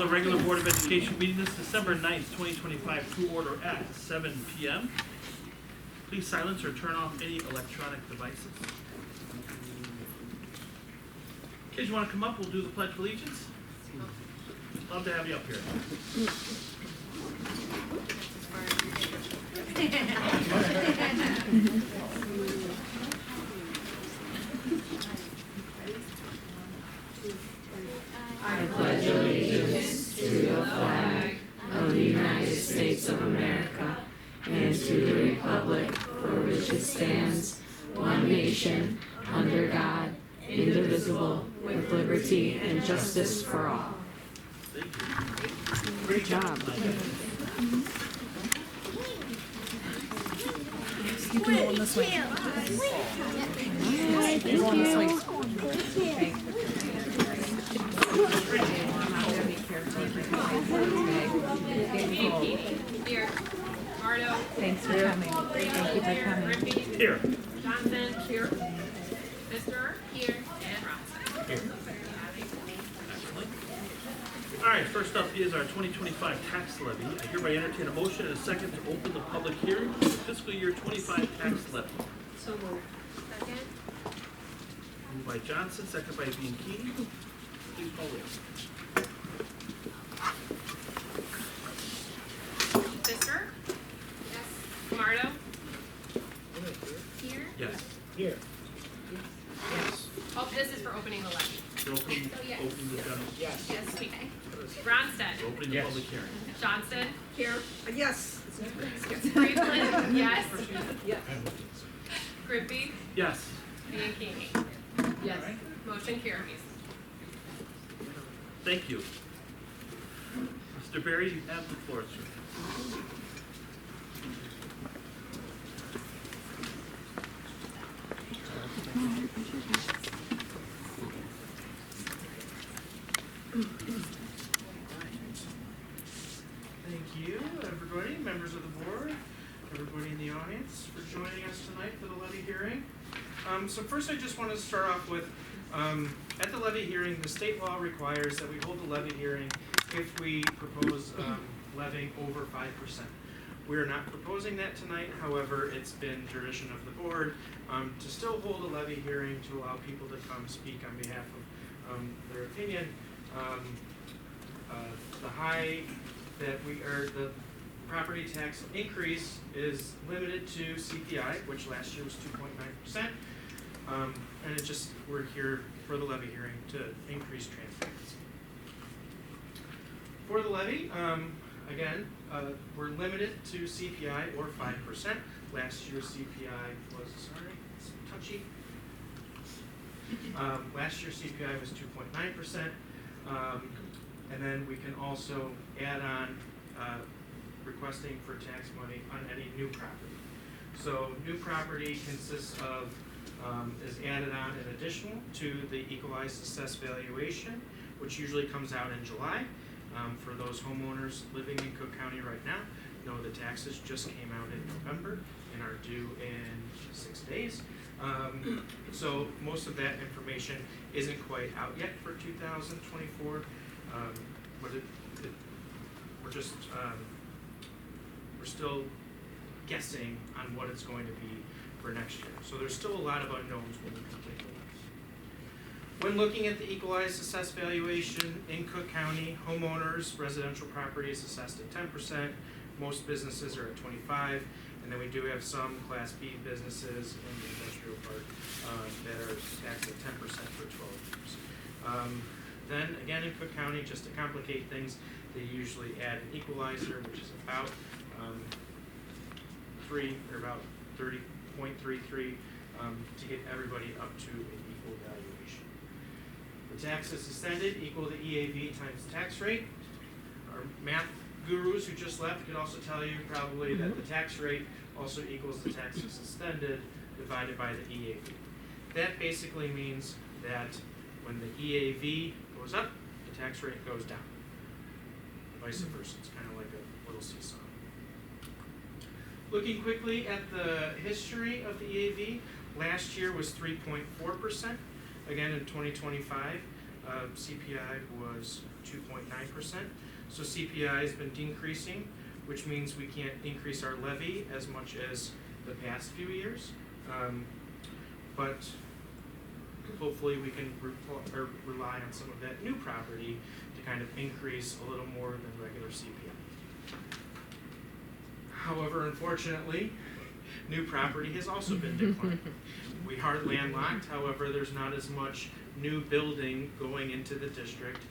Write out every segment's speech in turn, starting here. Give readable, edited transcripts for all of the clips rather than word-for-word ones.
the regular Board of Education meeting this December 9th, 2025 to order at 7 p.m. Please silence or turn off any electronic devices. Kids, you want to come up? We'll do the Pledge of Allegiance. Love to have you up here. I pledge allegiance to the flag of the United States of America and to the republic for which it stands, one nation, under God, indivisible, with liberty and justice for all. Great job. You can go on this way. Thank You go on this way. Here. Mardo. Thanks for coming. Thank you for coming. Rippy. Here. Johnson. Here. Mister. Here. And Robinson. Here. Excellent. All right, first up is our 2025 tax levy. I hereby entertain a motion and a second to open the public hearing for the fiscal year 25 tax levy. So moved. Second. Moved by Johnson, second by Bianchini. Please call roll. Mister. Yes. Mardo. Here. Yes. Here. Yes. Oh, this is for opening the levy. You're opening, yes. opening the general. Yes. Yes. Okay. Ronstadt. We're opening the Yes. public hearing. Johnson. Here. Yes. Franklin. Yes. Grippy. Yes. Bianchini. Yes. Motion carries. Thank you. Mr. Berry, you have the floor, sir. Thank you, everybody, members of the board, everybody in the audience, for joining us tonight for the levy hearing. So first I just want to start off with, at the levy hearing, the state law requires that we hold the levy hearing if we propose levying over 5%. We're not proposing that tonight, however, it's been tradition of the board to still hold a levy hearing to allow people to come speak on behalf of their opinion. The high that the property tax increase is limited to CPI, which last year was 2.9%. And it just, we're here for the levy hearing to increase transparency. For the levy, again, we're limited to CPI or 5%. Last year's CPI was, sorry, it's touchy. Last year's CPI was 2.9%. And then we can also add on requesting for tax money on any new property. So new property consists of, is added on in additional to the equalized assessed valuation, which usually comes out in July. For those homeowners living in Cook County right now, know the taxes just came out in November and are due in 6 days. So most of that information isn't quite out yet for 2024. But we're still guessing on what it's going to be for next year. So there's still a lot of unknowns when we complete the levy. When looking at the equalized assessed valuation in Cook County, homeowners, residential properties assessed at 10%, most businesses are at 25%, and then we do have some Class B businesses in the industrial park that are taxed at 10% for 12 years. Then again in Cook County, just to complicate things, they usually add an equalizer, which is about 30.33 to get everybody up to an equal valuation. The taxes suspended equal the EAV times the tax rate. Our math gurus who just left could also tell you probably that the tax rate also equals the taxes suspended divided by the EAV. That basically means that when the EAV goes up, the tax rate goes down. Vice versa, it's kind of like a little seesaw. Looking quickly at the history of the EAV, last year was 3.4%. Again, in 2025, CPI was 2.9%. So CPI has been decreasing, which means we can't increase our levy as much as the past few years. But hopefully we can rely on some of that new property to kind of increase a little more than regular CPI. However, unfortunately, new property has also been declining. We are landlocked, however, there's not as much new building going into the district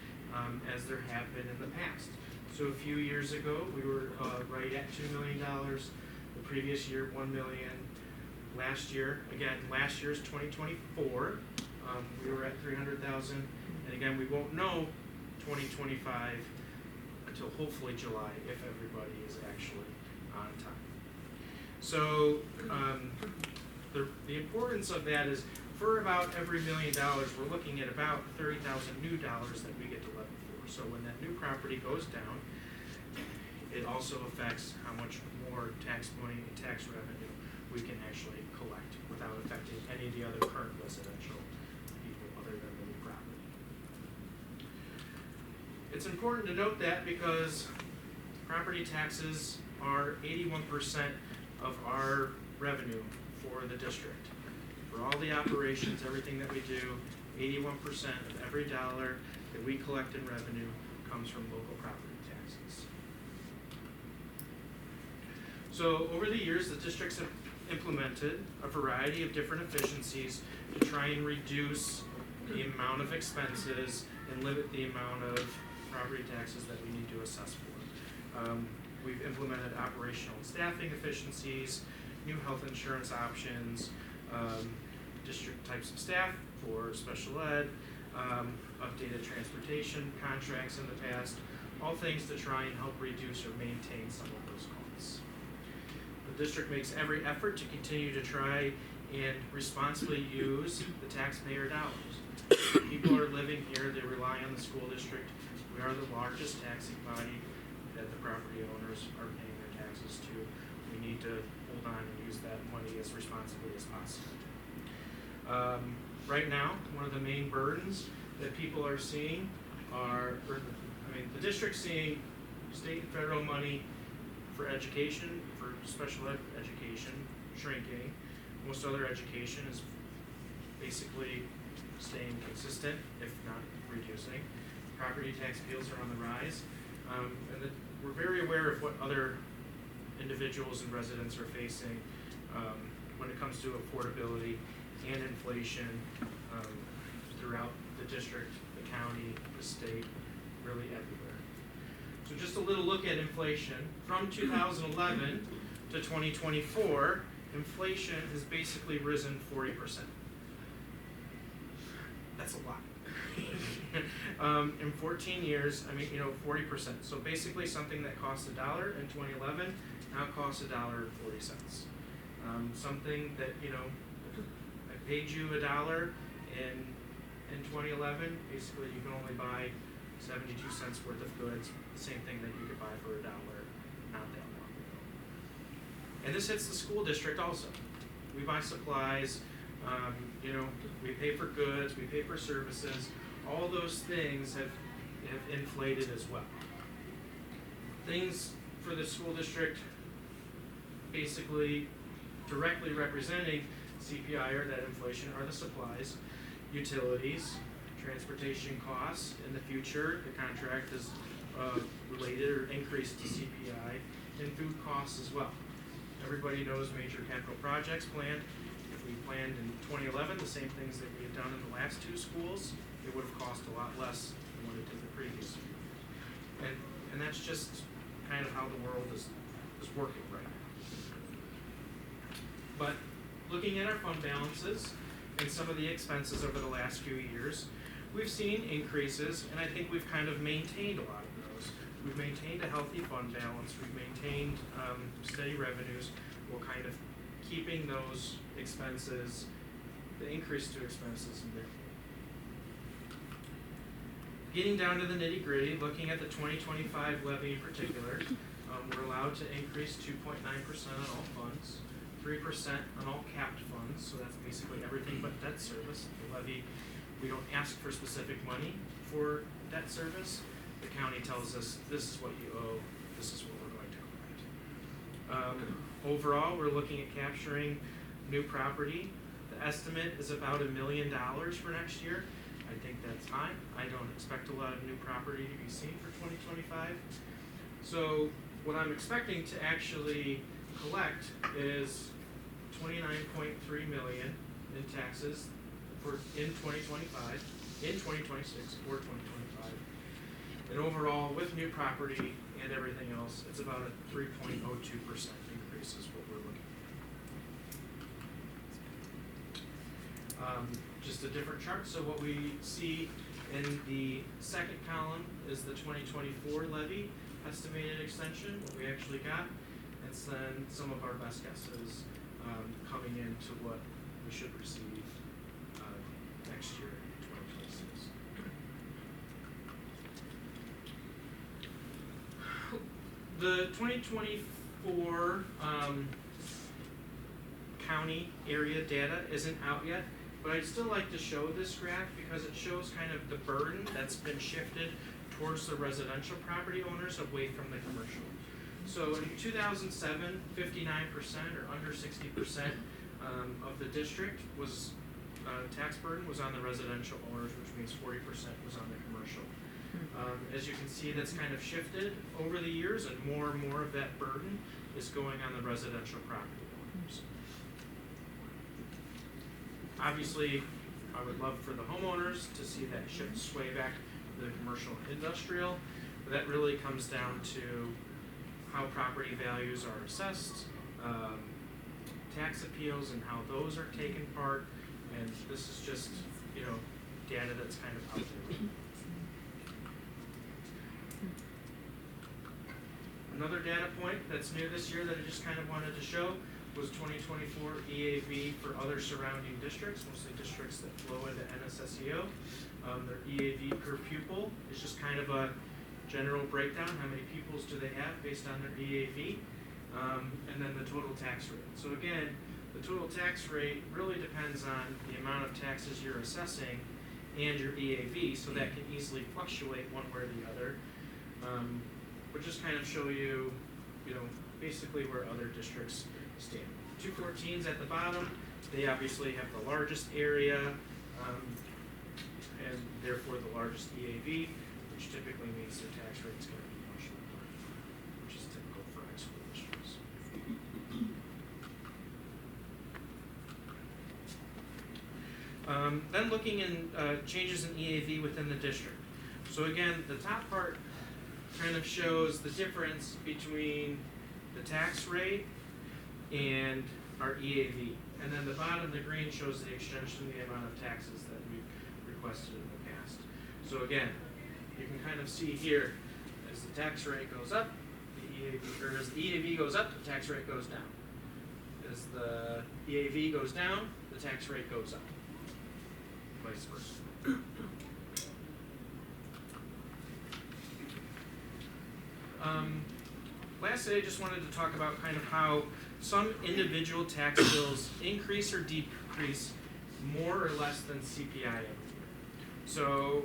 as there have been in the past. So a few years ago, we were right at $2 million. The previous year, $1 million. Last year, again, last year's 2024, we were at 300,000. And again, we won't know 2025 until hopefully July if everybody is actually on time. So the importance of that is for about every $1 million, we're looking at about 30,000 new dollars that we get to levy for. So when that new property goes down, it also affects how much more tax money and tax revenue we can actually collect without affecting any of the other current residential people other than the new property. It's important to note that because property taxes are 81% of our revenue for the district. For all the operations, everything that we do, 81% of every dollar that we collect in revenue comes from local property taxes. So over the years, the districts have implemented a variety of different efficiencies to try and reduce the amount of expenses and limit the amount of property taxes that we need to assess for. We've implemented operational and staffing efficiencies, new health insurance options, district types of staff for special ed, updated transportation contracts in the past, all things to try and help reduce or maintain some of those costs. The district makes every effort to continue to try and responsibly use the taxpayer dollars. People are living here, they rely on the school district. We are the largest taxing body that the property owners are paying their taxes to. We need to hold on and use that money as responsibly as possible. Right now, one of the main burdens that people are seeing are, the district's seeing state and federal money for education, for special ed education, shrinking. Most other education is basically staying consistent, if not reducing. Property tax appeals are on the rise. We're very aware of what other individuals and residents are facing when it comes to affordability and inflation throughout the district, the county, the state, really everywhere. So just a little look at inflation. From 2011 to 2024, inflation has basically risen 40%. That's a lot. In 14 years, 40%. So basically something that cost $1 in 2011 now costs $1.40. Something that, I paid you $1 in 2011, basically you can only buy 72 cents worth of goods, the same thing that you could buy for $1 not that long ago. And this hits the school district also. We buy supplies, we pay for goods, we pay for services. All those things have inflated as well. Things for the school district basically directly representing CPI or that inflation are the supplies, utilities, transportation costs. In the future, the contract is related or increased to CPI, and food costs as well. Everybody knows major capital projects planned. If we planned in 2011 the same things that we had done in the last two schools, it would have cost a lot less than what it did the previous year. And that's just kind of how the world is working right now. But looking at our fund balances and some of the expenses over the last few years, we've seen increases, and I think we've kind of maintained a lot of those. We've maintained a healthy fund balance, we've maintained steady revenues, while kind of keeping those expenses, the increase to expenses in there. Getting down to the nitty gritty, looking at the 2025 levy in particular, we're allowed to increase 2.9% on all funds, 3% on all capped funds, so that's basically everything but debt service. The levy, we don't ask for specific money for debt service, the county tells us this is what you owe, this is what we're going to collect. Overall, we're looking at capturing new property. The estimate is about $1 million for next year. I think that's high. I don't expect a lot of new property to be seen for 2025. So what I'm expecting to actually collect is $29.3 million in taxes in 2025, in 2026, or 2025. And overall, with new property and everything else, it's about a 3.02% increase is what we're looking at. Just a different chart. So what we see in the second column is the 2024 levy estimated extension, what we actually got, and then some of our best guesses coming into what we should receive next year, 2026. The 2024 county area data isn't out yet, but I'd still like to show this graph because it shows kind of the burden that's been shifted towards the residential property owners away from the commercial. So in 2007, 59% or under 60% of the district was tax burden was on the residential owners, which means 40% was on the commercial. As you can see, that's kind of shifted over the years, and more of that burden is going on the residential property owners. Obviously, I would love for the homeowners to see that shift sway back to the commercial and industrial, but that really comes down to how property values are assessed, tax appeals and how those are taken part, and this is just, data that's kind of out there. Another data point that's new this year that I just kind of wanted to show was 2024 EAV for other surrounding districts, mostly districts that flow into NSSEO. Their EAV per pupil is just kind of a general breakdown, how many pupils do they have based on their EAV, and then the total tax rate. So again, the total tax rate really depends on the amount of taxes you're assessing and your EAV, so that can easily fluctuate one way or the other. But just kind of show you, basically where other districts stand. 214s at the bottom, they obviously have the largest area, and therefore the largest EAV, which typically means their tax rate is going to be much lower, which is typical for high school districts. Then looking in changes in EAV within the district. So again, the top part kind of shows the difference between the tax rate and our EAV. And then the bottom, the green, shows the extension of the amount of taxes that we've requested in the past. So again, you can kind of see here, as the tax rate goes up, as the EAV goes up, the tax rate goes down. As the EAV goes down, the tax rate goes up. Vice versa. Lastly, I just wanted to talk about kind of how some individual tax bills increase or decrease more or less than CPI every year. So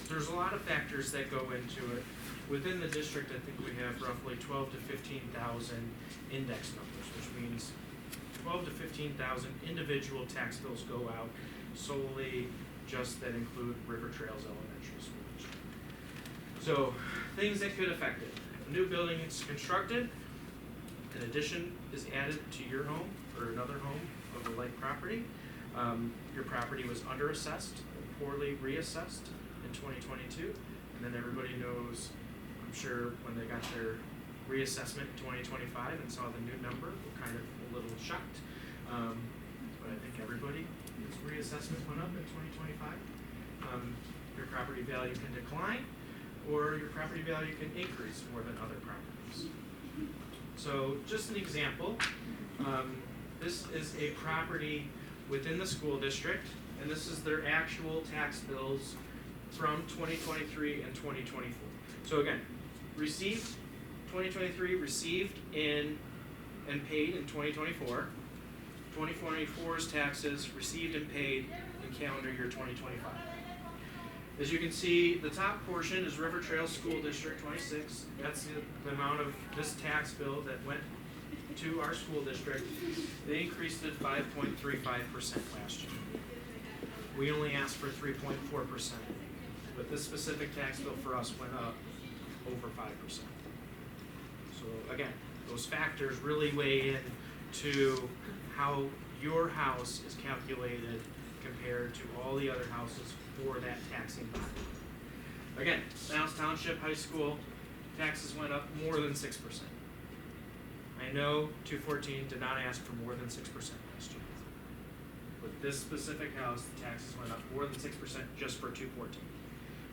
there's a lot of factors that go into it. Within the district, I think we have roughly 12 to 15,000 index numbers, which means 12 to 15,000 individual tax bills go out solely just that include River Trails Elementary School. So things that could affect it. A new building is constructed, an addition is added to your home or another home of a like property. Your property was underassessed or poorly reassessed in 2022, and then everybody knows, I'm sure, when they got their reassessment in 2025 and saw the new number, were kind of a little shocked. But I think everybody's reassessment went up in 2025. Your property value can decline, or your property value can increase more than other properties. So just an example, this is a property within the school district, and this is their actual tax bills from 2023 and 2024. So again, received 2023, received in and paid in 2024. 2024's taxes received and paid in calendar year 2025. As you can see, the top portion is River Trail School District 26. That's the amount of this tax bill that went to our school district. They increased it 5.35% last year. We only asked for 3.4%, but this specific tax bill for us went up over 5%. So again, those factors really weigh in to how your house is calculated compared to all the other houses for that taxing body. Again, Niles Township High School taxes went up more than 6%. I know 214 did not ask for more than 6% last year. With this specific house, the taxes went up more than 6% just for 214.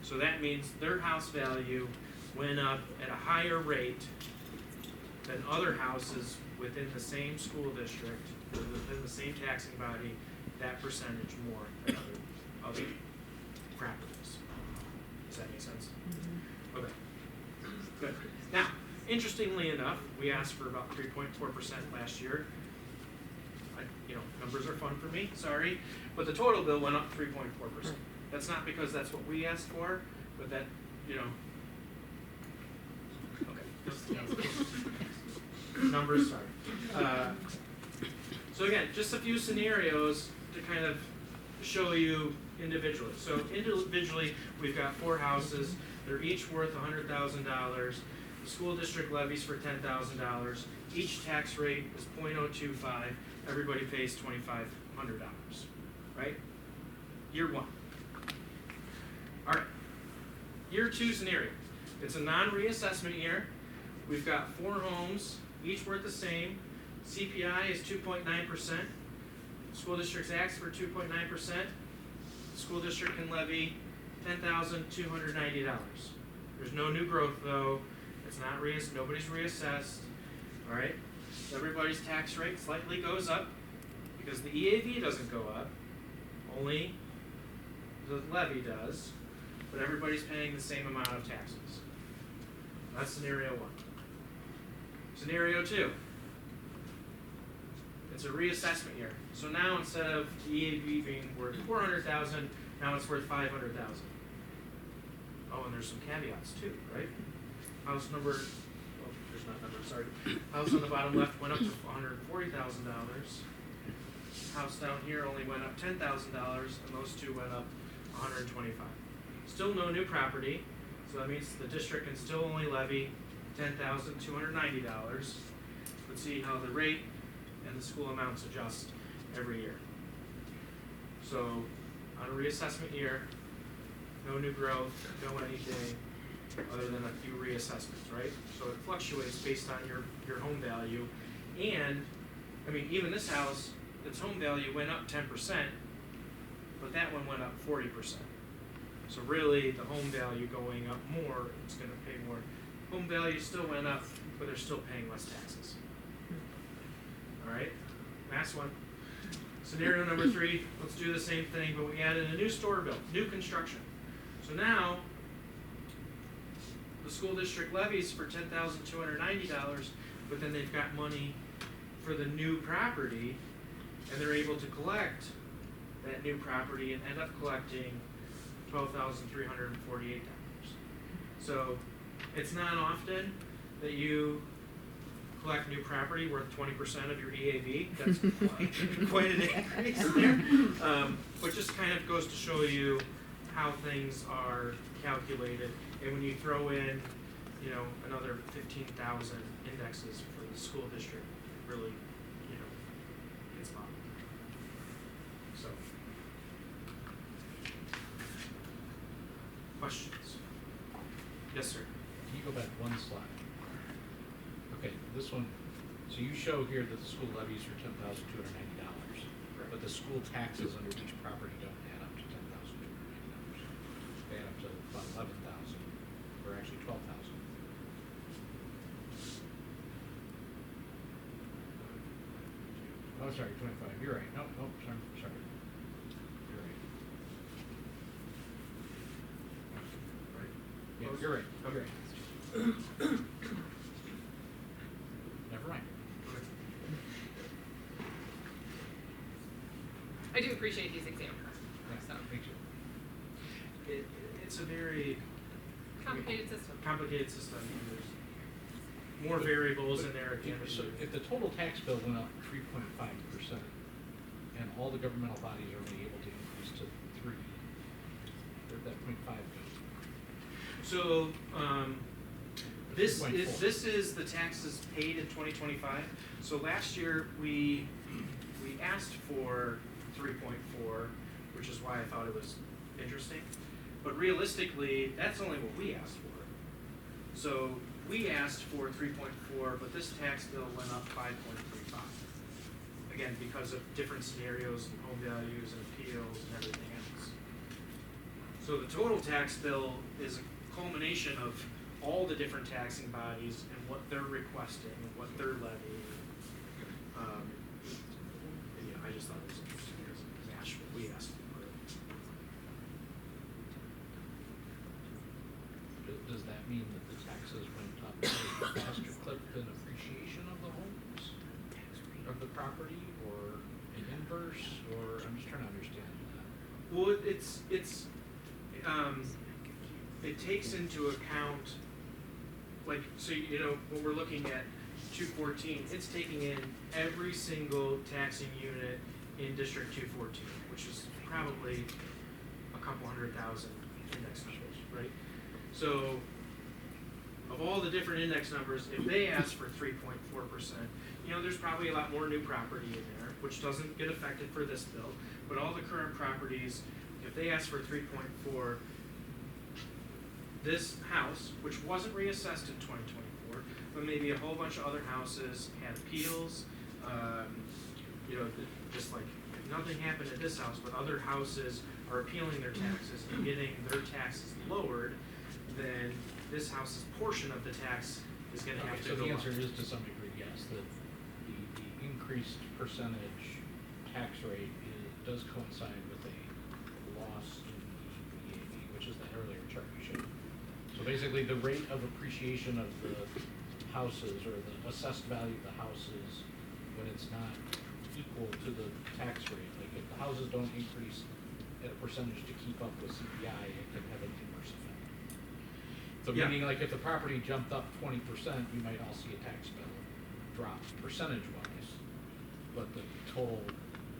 So that means their house value went up at a higher rate than other houses within the same school district, within the same taxing body, that percentage more than other properties. Does that make sense? Okay, good. Now, interestingly enough, we asked for about 3.4% last year. Numbers are fun for me, sorry, but the total bill went up 3.4%. That's not because that's what we asked for, but that, okay. Numbers, sorry. So again, just a few scenarios to kind of show you individually. So individually, we've got 4 houses. They're each worth $100,000. The school district levies for $10,000. Each tax rate is 0.025. Everybody pays $2,500, right? Year 1. All right. Year 2 scenario. It's a non-reassessment year. We've got 4 homes, each worth the same. CPI is 2.9%. School district's asked for 2.9%. The school district can levy $10,290. There's no new growth though. It's not nobody's reassessed. All right. Everybody's tax rate slightly goes up because the EAV doesn't go up. Only the levy does. But everybody's paying the same amount of taxes. That's scenario 1. Scenario 2. It's a reassessment year. So now instead of the EAV being worth $400,000, now it's worth $500,000. Oh, and there's some caveats too, right? House number, oh, there's not number, sorry. House on the bottom left went up to $140,000. House down here only went up $10,000, and those two went up $125,000. Still no new property, so that means the district can still only levy $10,290. Let's see how the rate and the school amounts adjust every year. So on a reassessment year, no new growth, no anything other than a few reassessments, right? So it fluctuates based on your home value. And I mean, even this house, its home value went up 10%, but that one went up 40%. So really, the home value going up more, it's going to pay more. Home value still went up, but they're still paying less taxes. All right, last one. Scenario number 3, let's do the same thing, but we added a new store built, new construction. So now, the school district levies for $10,290, but then they've got money for the new property, and they're able to collect that new property and end up collecting $12,348. So it's not often that you collect new property worth 20% of your EAV. That's quite an increase there. But just kind of goes to show you how things are calculated. And when you throw in, another 15,000 indexes for the school district, it really, gets bottom. So, questions? Yes, sir. Can you go back one slide? Okay, this one, so you show here that the school levies are $10,290, but the school taxes under each property don't add up to $10,290. They add up to about $11,000, or actually $12,000. Oh, sorry, 25. You're right. Nope, sorry. You're right. Yeah, you're right. Okay. Never mind. I do appreciate these examples. Yeah, So. thank you. complicated system, and there's more variables in there at the end of the So year. if the total tax bill went up 3.5%, and all the governmental bodies are only able to increase to 3, where'd that 0.5 go? So, this 3.4. is the taxes paid in 2025. So last year, we asked for 3.4, which is why I thought it was interesting. But realistically, that's only what we asked for. So we asked for 3.4, but this tax bill went up 5.35. Again, because of different scenarios and home values and appeals and everything else. So the total tax bill is a culmination of all the different taxing bodies and what they're requesting and what they're levying. And, yeah, I just thought it was interesting as a match what we asked for. Does that mean that the taxes went up at a faster clip than appreciation of the homes, of the property, or an inverse, or, I'm just trying to understand that. Well, it takes into account, like, so, you know, when we're looking at 214, it's taking in every single taxing unit in District 214, which is probably a couple 100,000 index numbers, right? So, of all the different index numbers, if they ask for 3.4%, you know, there's probably a lot more new property in there, which doesn't get affected for this bill, but all the current properties, if they ask for 3.4, this house, which wasn't reassessed in 2024, but maybe a whole bunch of other houses had appeals, you know, just like, if nothing happened at this house, but other houses are appealing their taxes and getting their taxes lowered, then this house's portion of the tax is gonna have to So go the up. answer is to some degree, yes, that the increased percentage tax rate does coincide with a loss in the EAV, which is that earlier chart you showed. So basically, the rate of appreciation of the houses, or the assessed value of the houses, when it's not equal to the tax rate, like if the houses don't increase at a percentage to keep up with CPI, it can have an inverse effect. So Yeah. meaning, like, if the property jumped up 20%, you might all see a tax bill drop percentage-wise, but the total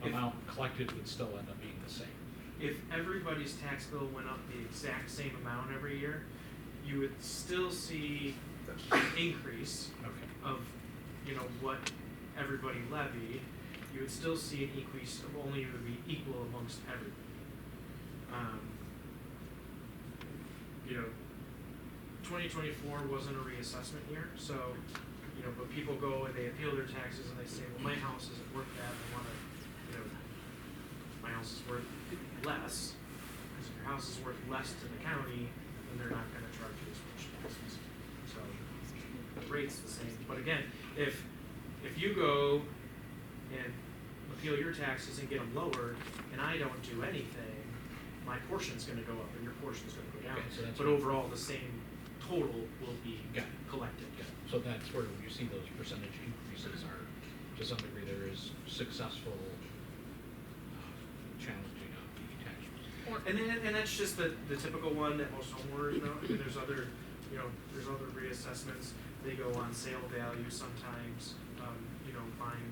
amount collected would still end up being the same. If everybody's tax bill went up the exact same amount every year, you would still see an increase Okay. of, you know, what everybody levied. You would still see an increase of only it would be equal amongst everybody. You know, 2024 wasn't a reassessment year, so, you know, but people go and they appeal their taxes and they say, well, my house isn't worth that, I wanna, you know, my house is worth less, because if your house is worth less to the county, then they're not gonna charge you as much taxes. So, the rate's the same, but again, if you go and appeal your taxes and get them lowered, and I don't do anything, my portion's gonna go up and your portion's gonna go down. Okay, so that's But what- overall, the same total will be Got it. collected. Yeah, so that's where you see those percentage increases are, to some degree, there is successful challenging of the tax rate. And that's just the typical one that most homeowners know. I mean, there's other, you know, there's other reassessments. They go on sale value sometimes, you know, buying,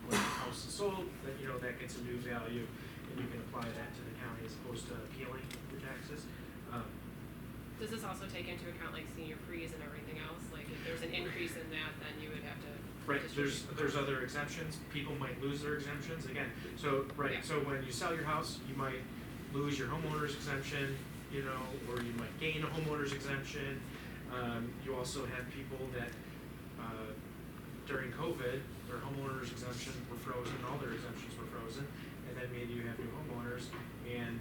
when the house is sold, that, you know, that gets a new value, and you can apply that to the county as opposed to appealing your taxes. Does this also take into account like senior freeze and everything else? Like if there's an increase in that, then you would have to. Right, distribute. there's other exemptions, people might lose their exemptions, again, so, Yeah. right, so when you sell your house, you might lose your homeowner's exemption, you know, or you might gain a homeowner's exemption. You also have people that, during COVID, their homeowner's exemption were frozen, all their exemptions were frozen, and then maybe you have new homeowners, and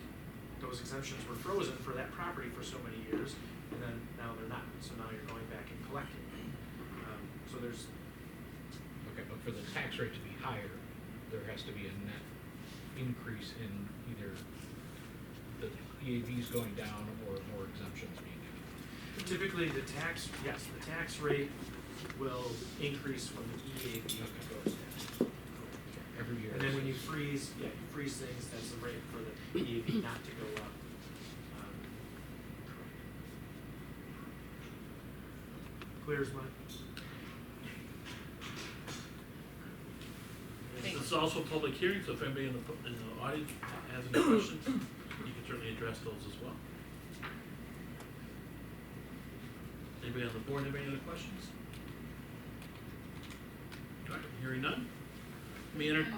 those exemptions were frozen for that property for so many years, and then now they're not, so now you're going back and collecting. So there's, Okay, but for the tax rate to be higher, there has to be a net increase in either the EAVs going down or more exemptions being given. typically the tax rate will increase when the EAV goes down. Every year. And then when you freeze things, that's the rate for the EAV not to go up. Clear as mud. Thank This is also a public hearing, so if anybody in the audience has any questions, you can certainly address those as well. Anybody on the board have any other questions? All right, hearing none. May I enter-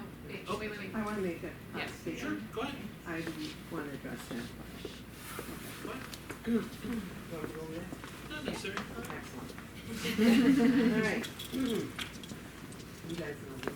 Oh, wait. I want to make a Yes, statement. Sure, go ahead. I want to address that. Go ahead. Want to go with it? Not necessary. Excellent. All right. You guys know me.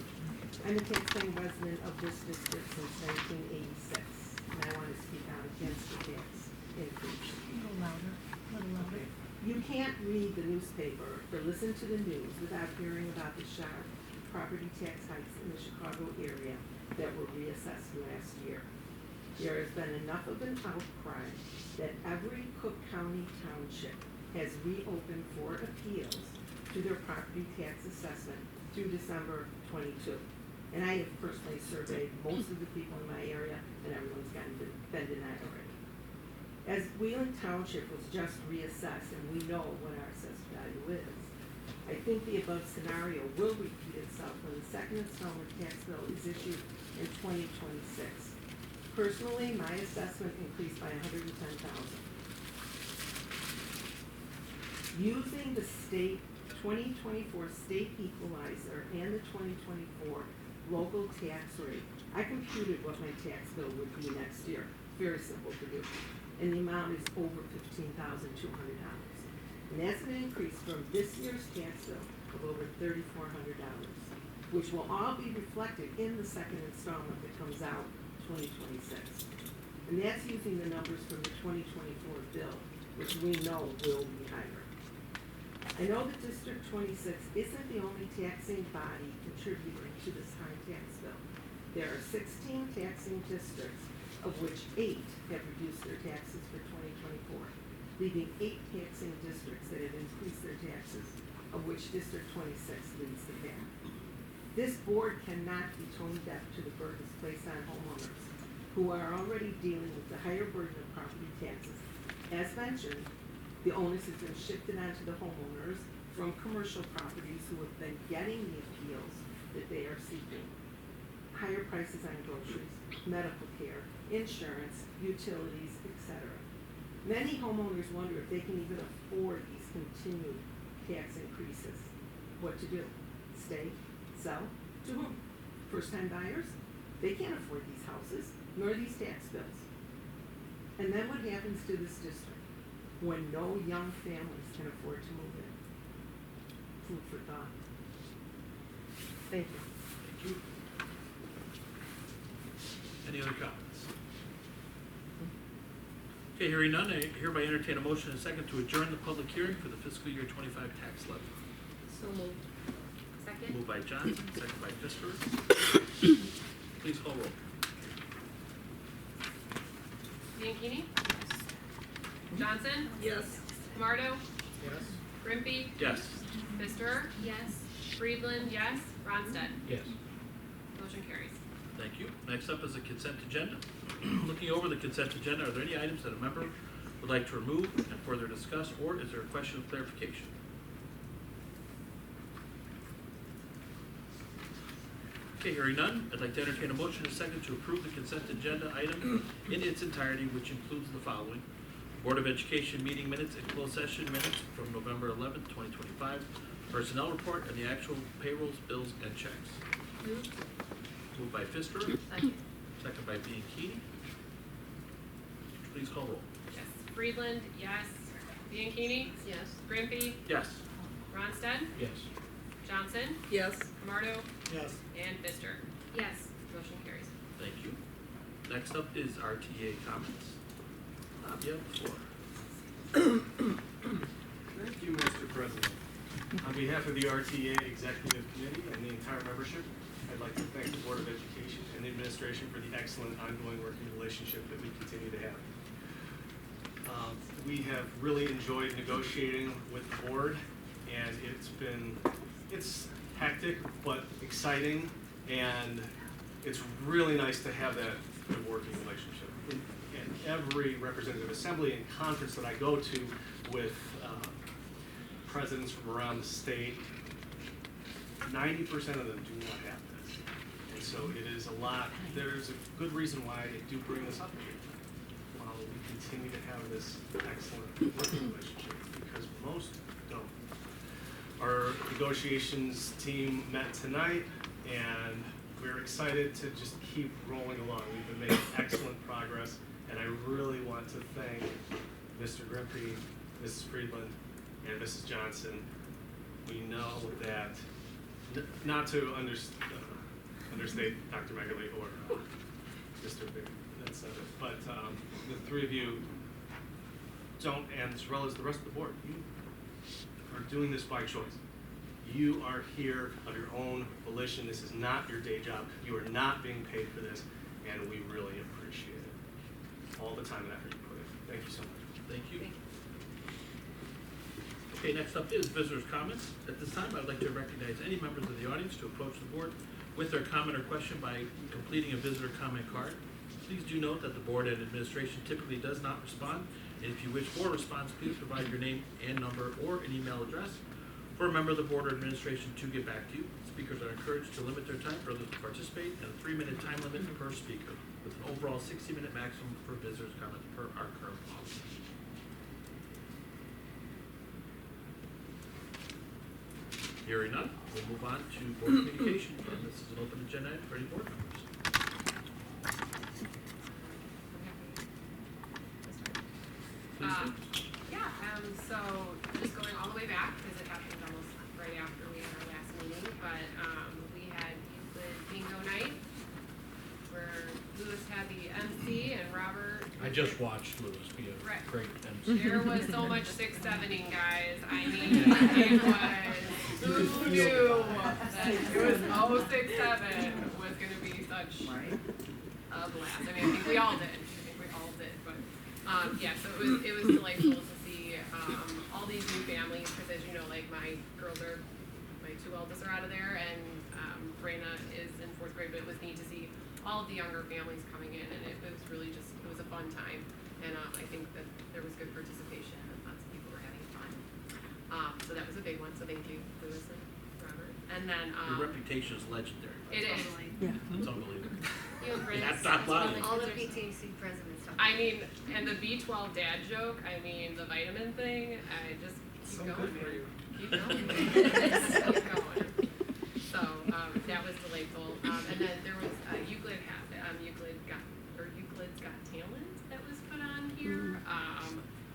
I'm a taxpaying resident of this district since 1986, and I want to speak out against the tax increase. A little louder, a little louder. You can't read the newspaper or listen to the news without hearing about the sharp property tax hikes in the Chicago area that were reassessed last year. There has been enough of an outcry that every Cook County township has reopened for appeals to their property tax assessment through December 22. And I have personally surveyed most of the people in my area, and everyone's been denied already. As Wheeling Township was just reassessed, and we know what our assessed value is, I think the above scenario will repeat itself when the second installment tax bill is issued in 2026. Personally, my assessment increased by $110,000. Using the state 2024 state equalizer and the 2024 local tax rate, I computed what my tax bill would be next year. Very simple to do. And the amount is over $15,200. And that's an increase from this year's tax bill of over $3,400, which will all be reflected in the second installment that comes out 2026. And that's using the numbers from the 2024 bill, which we know will be higher. I know that District 26 isn't the only taxing body contributing to this high tax bill. There are 16 taxing districts, of which 8 have reduced their taxes for 2024, leaving 8 taxing districts that have increased their taxes, of which District 26 leads the pack. This board cannot be tone deaf to the burdens placed on homeowners who are already dealing with the higher burden of property taxes. As mentioned, the onus has been shifted onto the homeowners from commercial properties who have been getting the appeals that they are seeking. Higher prices on groceries, medical care, insurance, utilities, etc. Many homeowners wonder if they can even afford these continued tax increases. What to do? Stay? Sell? To whom? First-time buyers? They can't afford these houses, nor these tax bills. And then what happens to this district when no young families can afford to move in? Food for thought. Thank you. Thank you. Any other comments? Okay, hearing none, I hereby entertain a motion and a second to adjourn the public hearing for the fiscal year 25 tax levy. So moved. Second? Moved by Johnson, second by Pfister. Please call roll. Bianchini? Johnson? Yes. Camardo? Yes. Grimpy? Yes. Pfister? Yes. Friedland, yes. Ronstadt? Yes. Motion carries. Thank you. Next up is the consent agenda. Looking over the consent agenda, are there any items that a member would like to remove and further discuss, or is there a question of clarification? Okay, hearing none, I'd like to entertain a motion and a second to approve the consent agenda item in its entirety, which includes the following: Board of Education meeting minutes and closed session minutes from November 11th, 2025, personnel report, and the actual payrolls, bills, and checks. Moved. Moved by Pfister, Second. second by Bianchini. Please call roll. Yes. Friedland, yes. Bianchini? Yes. Grimpy? Yes. Ronstadt? Yes. Johnson? Yes. Camardo? Yes. And Pfister? Yes. Motion carries. Thank you. Next up is RTA comments. You have the floor. Thank you, Mr. President. On behalf of the RTA Executive Committee and the entire membership, I'd like to thank the Board of Education and the administration for the excellent ongoing working relationship that we continue to have. We have really enjoyed negotiating with the board, and it's hectic but exciting, and it's really nice to have that good working relationship. In every representative assembly and conference that I go to with presidents from around the state. 90% of them do not have this. And so it is a lot. There's a good reason why I do bring this up here. While we continue to have this excellent working relationship, because most don't. Our negotiations team met tonight, and we're excited to just keep rolling along. We've been making excellent progress, and I really want to thank Mr. Grimpy, Mrs. Friedland, and Mrs. Johnson. We know that, not to understate Dr. Megerly or Mr. Big, that's not it, but the three of you don't, and as well as the rest of the board, you are doing this by choice. You are here of your own volition. This is not your day job. You are not being paid for this, and we really appreciate it. All the time and effort you put in. Thank you so much. Thank you. Okay, next up is visitors' comments. At this time, I'd like to recognize any members of the audience to approach the board with their comment or question by completing a visitor comment card. Please do note that the board and administration typically does not respond, and if you wish for a response, please provide your name and number or an email address for a member of the board or administration to get back to you. Speakers are encouraged to limit their time for others to participate, and a 3-minute time limit per speaker, with an overall 60-minute maximum for visitors' comments per our current policy. Hearing none, we'll move on to board communication, and this is an open agenda item for any board members. Please do. So just going all the way back, because it happened almost right after we had our last meeting, but we had Euclid Bingo Night, where Lewis had the MC and Robert. I just watched Lewis be a Right. great MC. There was so much 6-7ing, guys. I mean, it was, who knew that it was 067 was going to be such a blast. I mean, I think we all did. But yeah, so it was delightful to see all these new families, because as you know, like my two eldest are out of there, and Raina is in 4th grade, but it was neat to see all of the younger families coming in, and it was really just, it was a fun time, and I think that there was good participation, and lots of people were having fun. So that was a big one, so thank you, Lewis and Robert. And then Your reputation is legendary. it is. It's unbelievable. You and Chris, That's not lying. All the PTC presidents. I mean, and the B12 dad joke, I mean, the vitamin thing, I just keep going, man. Keep going. Keep going. So, that was delightful. And then there was Euclid's Got Talent that was put on here.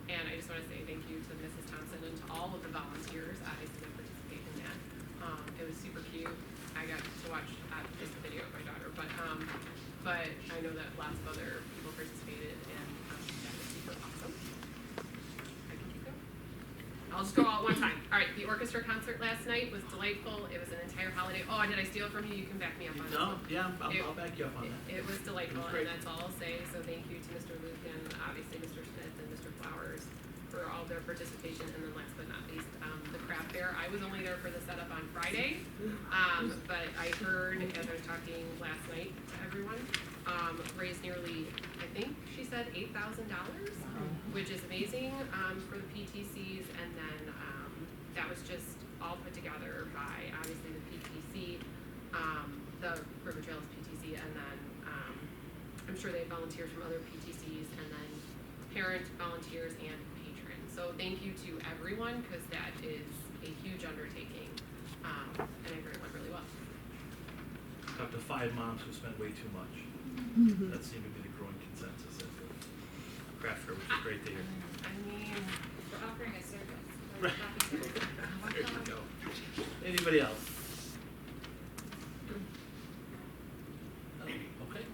And I just want to say thank you to Mrs. Thompson and to all of the volunteers, obviously, that participated in that. It was super cute. I got to watch just the video of my daughter, but I know that lots of other people participated, and that was super awesome. I can keep going. I'll just go all at one time. All right, the orchestra concert last night was delightful. It was an entire holiday. Oh, did I steal from you? You can back me up on this. No, yeah, I'll back you up on that. It was delightful, It was great. and that's all I'll say. So thank you to Mr. Luke and obviously Mr. Smith and Mr. Flowers for all their participation. And then last but not least, the craft fair. I was only there for the setup on Friday, but I heard as I was talking last night to everyone, raised nearly, I think she said $8,000, which is amazing for the PTCs. And then that was just all put together by obviously the PTC, the River Trails PTC, and then I'm sure they had volunteers from other PTCs, and then parent volunteers and patrons. So thank you to everyone, because that is a huge undertaking, and I heard it went really well. Up to 5 moms who spent way too much. That seemed to be the growing consensus at the craft fair, which is great to hear. I mean, We're offering a service. Right. There you go. Anybody else? Okay.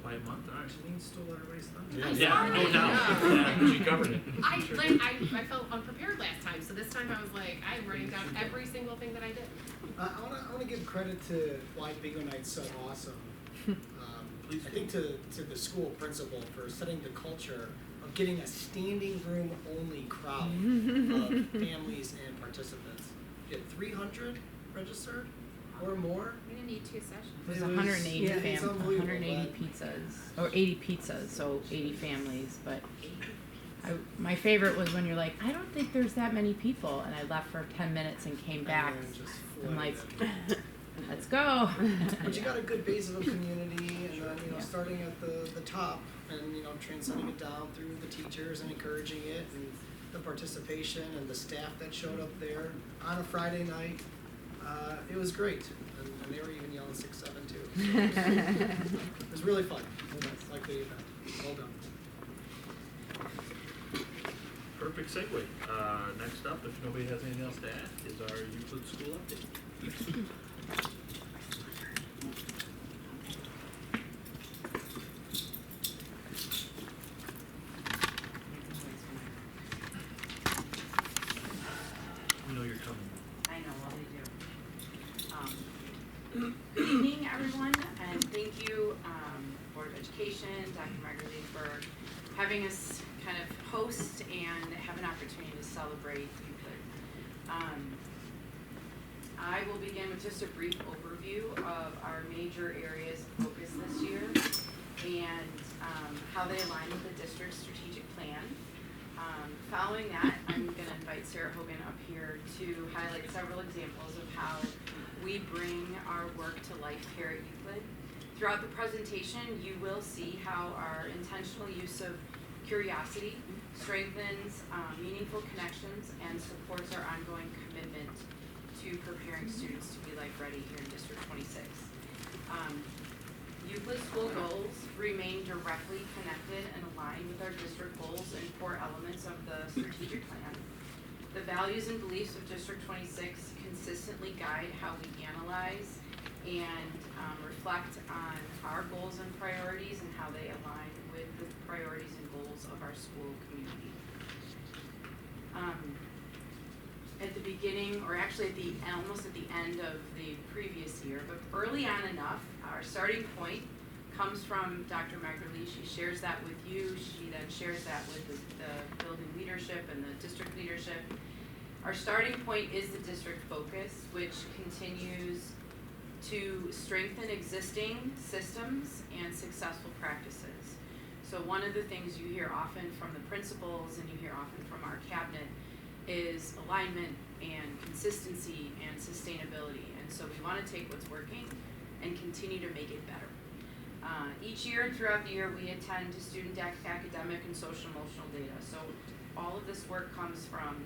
Quiet month, all right. Janine stole everybody's thunder. Yeah, no doubt. Yeah, she covered it. I felt unprepared last time, so this time I was like, I'm writing down every single thing that I did. I want to give credit to why Bingo Night's so awesome. Please I think to the school principal for setting the culture of getting a standing room only crowd of families and participants. You had 300 registered or more. We're gonna need 2 sessions. It was It was- 180 yeah, it's unbelievable, 180 but- pizzas, or 80 pizzas, so 80 families, but My favorite was when you're like, I don't think there's that many people, and I left for 10 minutes and came back. And then just I'm like, flooded in. let's go. But you got a good base of a community, and then, Yeah. starting at the top, and, transcending it down through the teachers and encouraging it, and the participation and the staff that showed up there on a Friday night. It was great, and they were even yelling 6-7 too. So it was really fun. Like the event. Well done. Perfect segue. Next up, if nobody has anything else to add, is our Euclid School update. We know you're coming. I know, well, they do. Good evening, everyone, and thank you, Board of Education, Dr. Marguerite, for having us kind of host and have an opportunity to celebrate Euclid. I will begin with just a brief overview of our major areas of focus this year and how they align with the district's strategic plan. Following that, I'm going to invite Sarah Hogan up here to highlight several examples of how we bring our work to life here at Euclid. Throughout the presentation, you will see how our intentional use of curiosity strengthens meaningful connections and supports our ongoing commitment to preparing students to be life ready here in District 26. Euclid school goals remain directly connected and aligned with our district goals and core elements of the strategic plan. The values and beliefs of District 26 consistently guide how we analyze and reflect on our goals and priorities and how they align with the priorities and goals of our school community. At the beginning, or actually almost at the end of the previous year, but early on enough, our starting point comes from Dr. Marguerite. She shares that with you. She then shares that with the building leadership and the district leadership. Our starting point is the district focus, which continues to strengthen existing systems and successful practices. So one of the things you hear often from the principals and you hear often from our cabinet is alignment and consistency and sustainability. And so we want to take what's working and continue to make it better. Each year and throughout the year, we attend to student academic and social emotional data. So all of this work comes from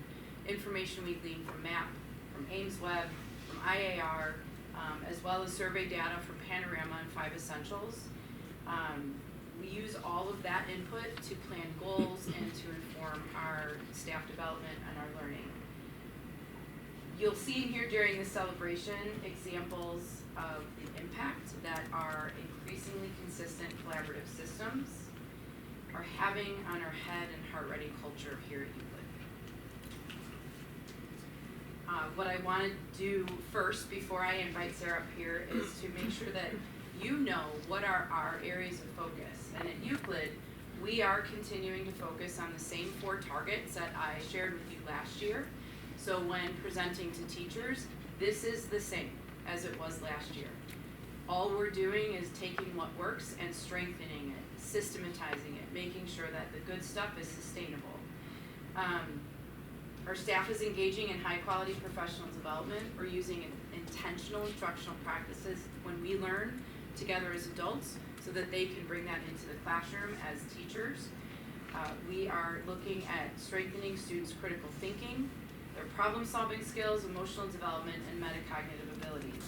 information we glean from MAP, from Ames Web, from IAR, as well as survey data from Panorama and 5 Essentials. We use all of that input to plan goals and to inform our staff development and our learning. You'll see here during the celebration examples of the impact that our increasingly consistent collaborative systems are having on our head and heart-ready culture here at Euclid. What I want to do first, before I invite Sarah up here, is to make sure that you know what are our areas of focus. And at Euclid, we are continuing to focus on the same 4 targets that I shared with you last year. So when presenting to teachers, this is the same as it was last year. All we're doing is taking what works and strengthening it, systematizing it, making sure that the good stuff is sustainable. Our staff is engaging in high-quality professional development. We're using intentional instructional practices when we learn together as adults so that they can bring that into the classroom as teachers. We are looking at strengthening students' critical thinking, their problem-solving skills, emotional development, and metacognitive abilities.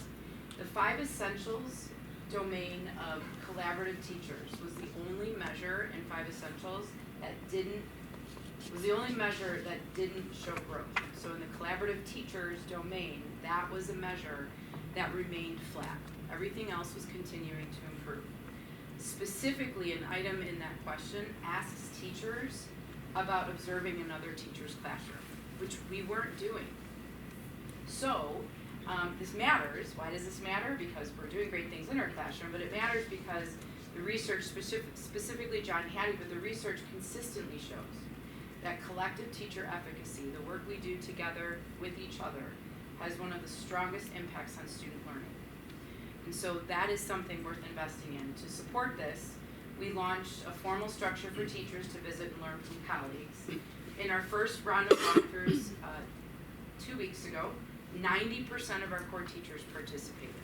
The 5 Essentials domain of collaborative teachers was the only measure in 5 Essentials that didn't show growth. So in the collaborative teachers domain, that was a measure that remained flat. Everything else was continuing to improve. Specifically, an item in that question asks teachers about observing another teacher's classroom, which we weren't doing. So this matters. Why does this matter? Because we're doing great things in our classroom, but it matters because the research, specifically John Hattie, but the research consistently shows that collective teacher efficacy, the work we do together with each other, has one of the strongest impacts on student learning. And so that is something worth investing in. To support this, we launched a formal structure for teachers to visit and learn from colleagues. In our first round of walkthroughs 2 weeks ago, 90% of our core teachers participated.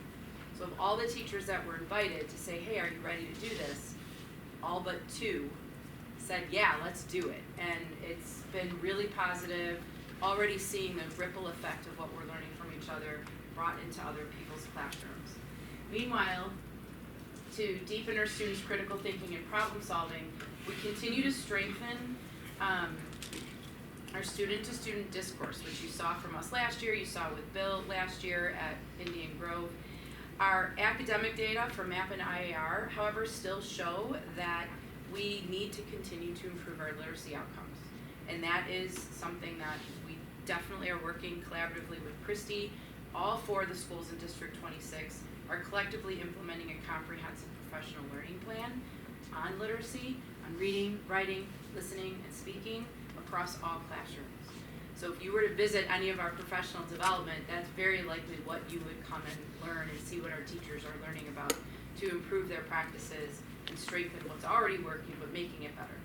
So of all the teachers that were invited to say, hey, are you ready to do this? All but 2 said, yeah, let's do it. And it's been really positive, already seeing the ripple effect of what we're learning from each other brought into other people's classrooms. Meanwhile, to deepen our students' critical thinking and problem solving, we continue to strengthen our student-to-student discourse, which you saw from us last year, you saw with Bill last year at Indian Grove. Our academic data for MAP and IAR, however, still show that we need to continue to improve our literacy outcomes. And that is something that we definitely are working collaboratively with Christy. All 4 of the schools in District 26 are collectively implementing a comprehensive professional learning plan on literacy, on reading, writing, listening, and speaking across all classrooms. So if you were to visit any of our professional development, that's very likely what you would come and learn and see what our teachers are learning about to improve their practices and strengthen what's already working, but making it better.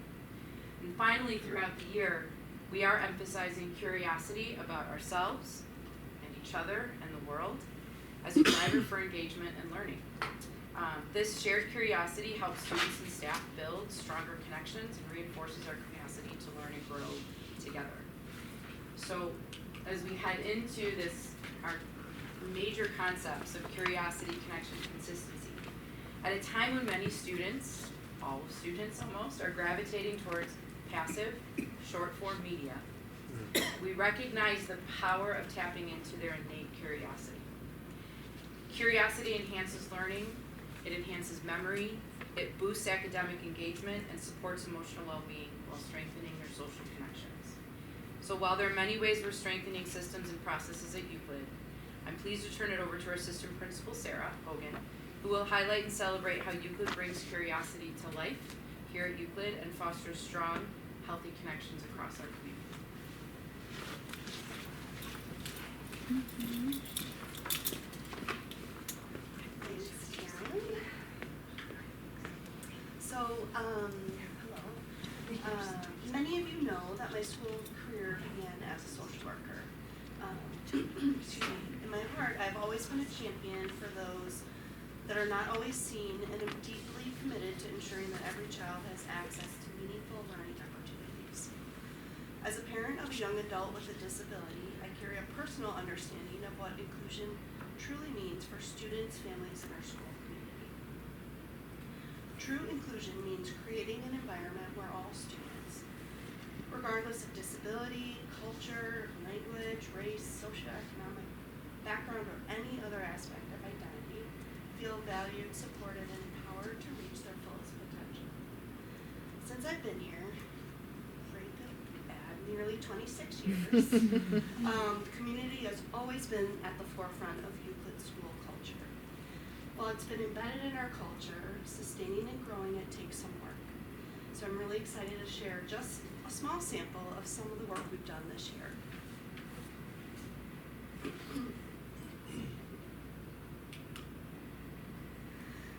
And finally, throughout the year, we are emphasizing curiosity about ourselves and each other and the world as a driver for engagement and learning. This shared curiosity helps students and staff build stronger connections and reinforces our capacity to learn and grow together. So as we head into this, our major concepts of curiosity, connection, consistency, at a time when many students, all students almost, are gravitating towards passive, short-form media, we recognize the power of tapping into their innate curiosity. Curiosity enhances learning, it enhances memory, it boosts academic engagement, and supports emotional well-being while strengthening their social connections. So while there are many ways we're strengthening systems and processes at Euclid, I'm pleased to turn it over to our assistant principal, Sarah Hogan, who will highlight and celebrate how Euclid brings curiosity to life here at Euclid and fosters strong, healthy connections across our community. Thanks, Karen. So, hello. Many of you know that my school career began as a social worker. Excuse me. In my heart, I've always been a champion for those that are not always seen, and am deeply committed to ensuring that every child has access to meaningful learning opportunities. As a parent of a young adult with a disability, I carry a personal understanding of what inclusion truly means for students, families, and our school community. True inclusion means creating an environment where all students, regardless of disability, culture, language, race, socioeconomic background, or any other aspect of identity, feel valued, supported, and empowered to reach their fullest potential. Since I've been here, great to add, nearly 26 years, the community has always been at the forefront of Euclid school culture. While it's been embedded in our culture, sustaining and growing it takes some work. So I'm really excited to share just a small sample of some of the work we've done this year.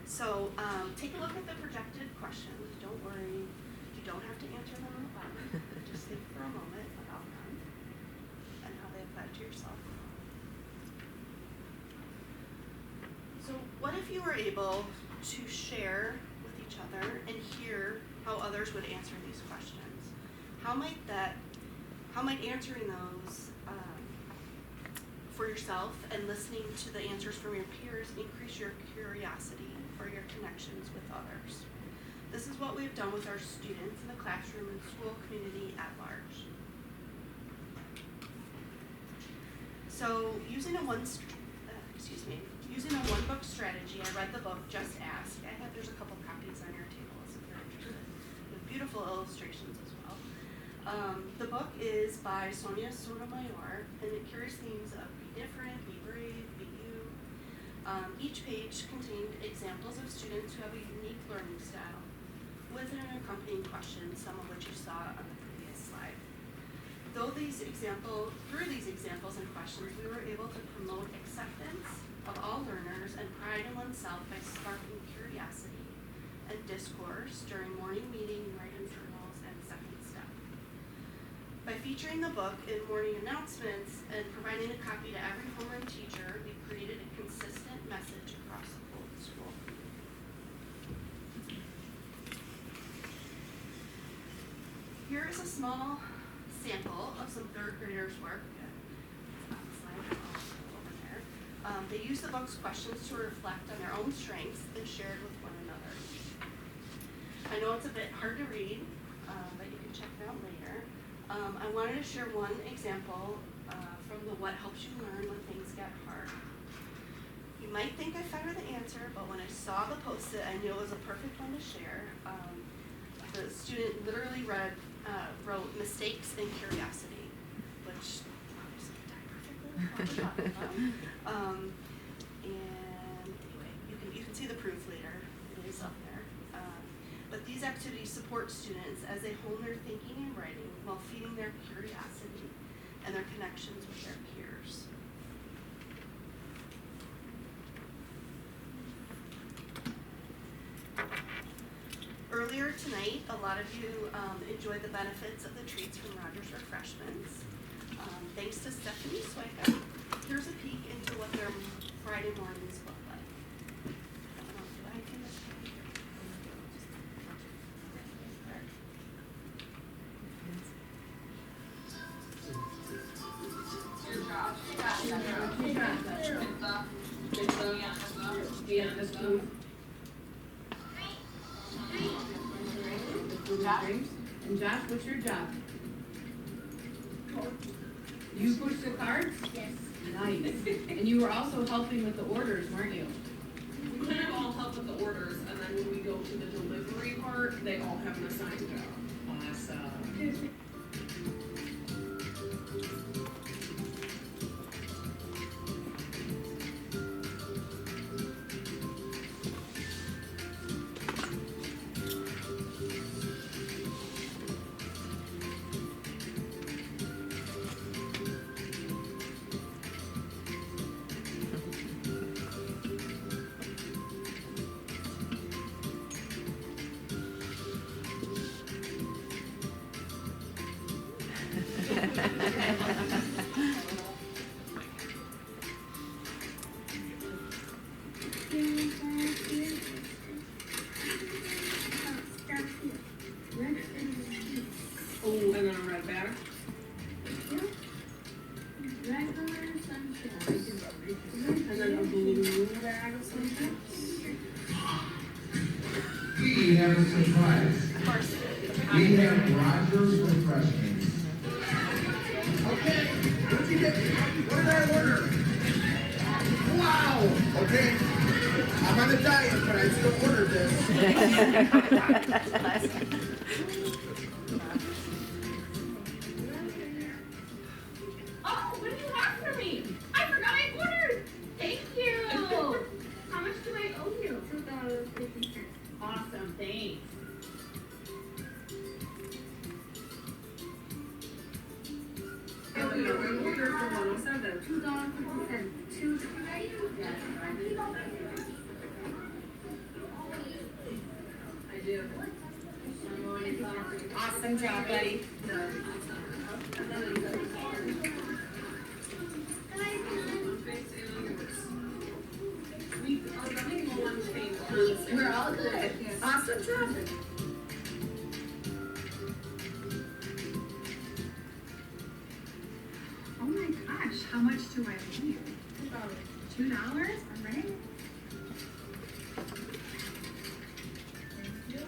So take a look at the projected questions. Don't worry, you don't have to answer them out loud. Just think for a moment about them and how they apply to yourself. So what if you were able to share with each other and hear how others would answer these questions? How might answering those for yourself and listening to the answers from your peers increase your curiosity or your connections with others? This is what we've done with our students in the classroom and school community at large. So using a one book strategy, I read the book Just Ask. There's a couple copies on your tables if you're interested, with beautiful illustrations as well. The book is by Sonia Sotomayor, and it carries themes of be different, be brave, be you. Each page contained examples of students who have a unique learning style, with an accompanying question, some of which you saw on the previous slide. Through these examples and questions, we were able to promote acceptance of all learners and pride in oneself by sparking curiosity and discourse during morning meeting, write-in journals, and second step. By featuring the book in morning announcements and providing a copy to every homeroom teacher, we created a consistent message across the whole school. Here is a small sample of some third graders' work. Over there. They use the book's questions to reflect on their own strengths and share it with one another. I know it's a bit hard to read, but you can check it out later. I wanted to share one example from the What Helps You Learn When Things Get Hard. You might think I fed her the answer, but when I saw the post-it, I knew it was a perfect one to share. The student literally wrote mistakes and curiosity, which obviously tied perfectly with what we're talking about. And anyway, you can see the proof later. It is up there. But these activities support students as they hone their thinking and writing while feeding their curiosity and their connections with their peers. Earlier tonight, a lot of you enjoyed the benefits of the treats from Rogers Refreshments. Thanks to Stephanie Swica, here's a peek into what their Friday mornings look like. Did I do this? And Josh, what's your job? You push the cards? Yes. Nice. And you were also helping with the orders, weren't you? We kind of all help with the orders, and then when we go to the delivery part, they all have an assigned job. Awesome. Oh, and then a red bag. And then a blue bag of sunshine. We have a surprise. We have Rogers Refreshments. Okay, what'd you get? What did I order? Wow, okay. I'm on a diet, but I still ordered this. Oh, what do you have for me? I forgot I ordered. Thank you. How much do I owe you? $2.50. Awesome, thanks. I do. Awesome job, buddy. We're all good. Awesome job. Oh my gosh, how much do I owe you? $2, all right?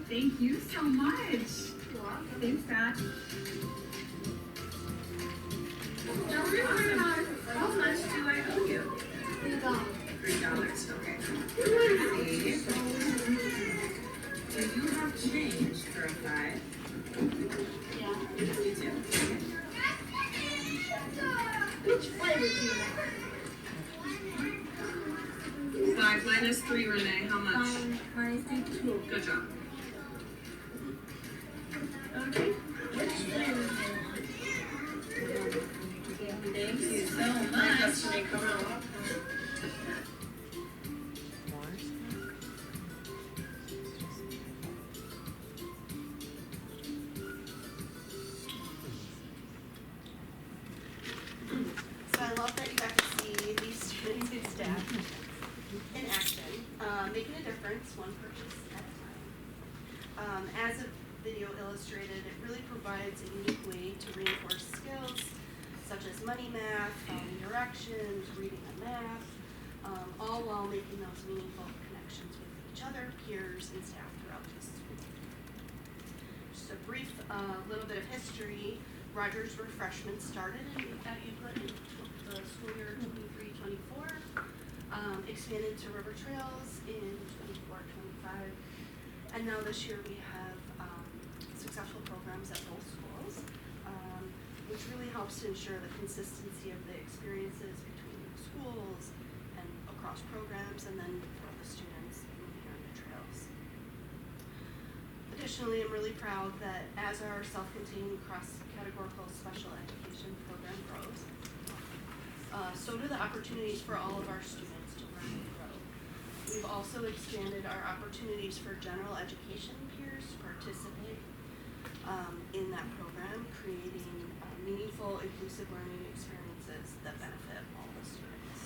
Thank you so much. Thanks, Dad. How much do I owe you? $3, okay. Do you have change for a 5? Yeah. You do. Which flavor do you want? 5 minus 3, Renee, how much? Minus 2. Good job. Okay. Which flavor do you want? Thank you so much. Destiny, come out. one purchase at a time. As the video illustrated, it really provides a unique way to reinforce skills such as money math, following directions, reading a map, all while making those meaningful connections with each other, peers, and staff throughout the school. Just a brief little bit of history. Rogers Refreshments started at Euclid in the school year 23-24, expanded to River Trails in 24-25, and now this year we have successful programs at both schools, which really helps to ensure the consistency of the experiences between the schools and across programs, and then for the students moving on to Trails. Additionally, I'm really proud that as our self-contained cross-categorical special education program grows, so do the opportunities for all of our students to learn and grow. We've also expanded our opportunities for general education peers to participate in that program, creating meaningful, inclusive learning experiences that benefit all the students.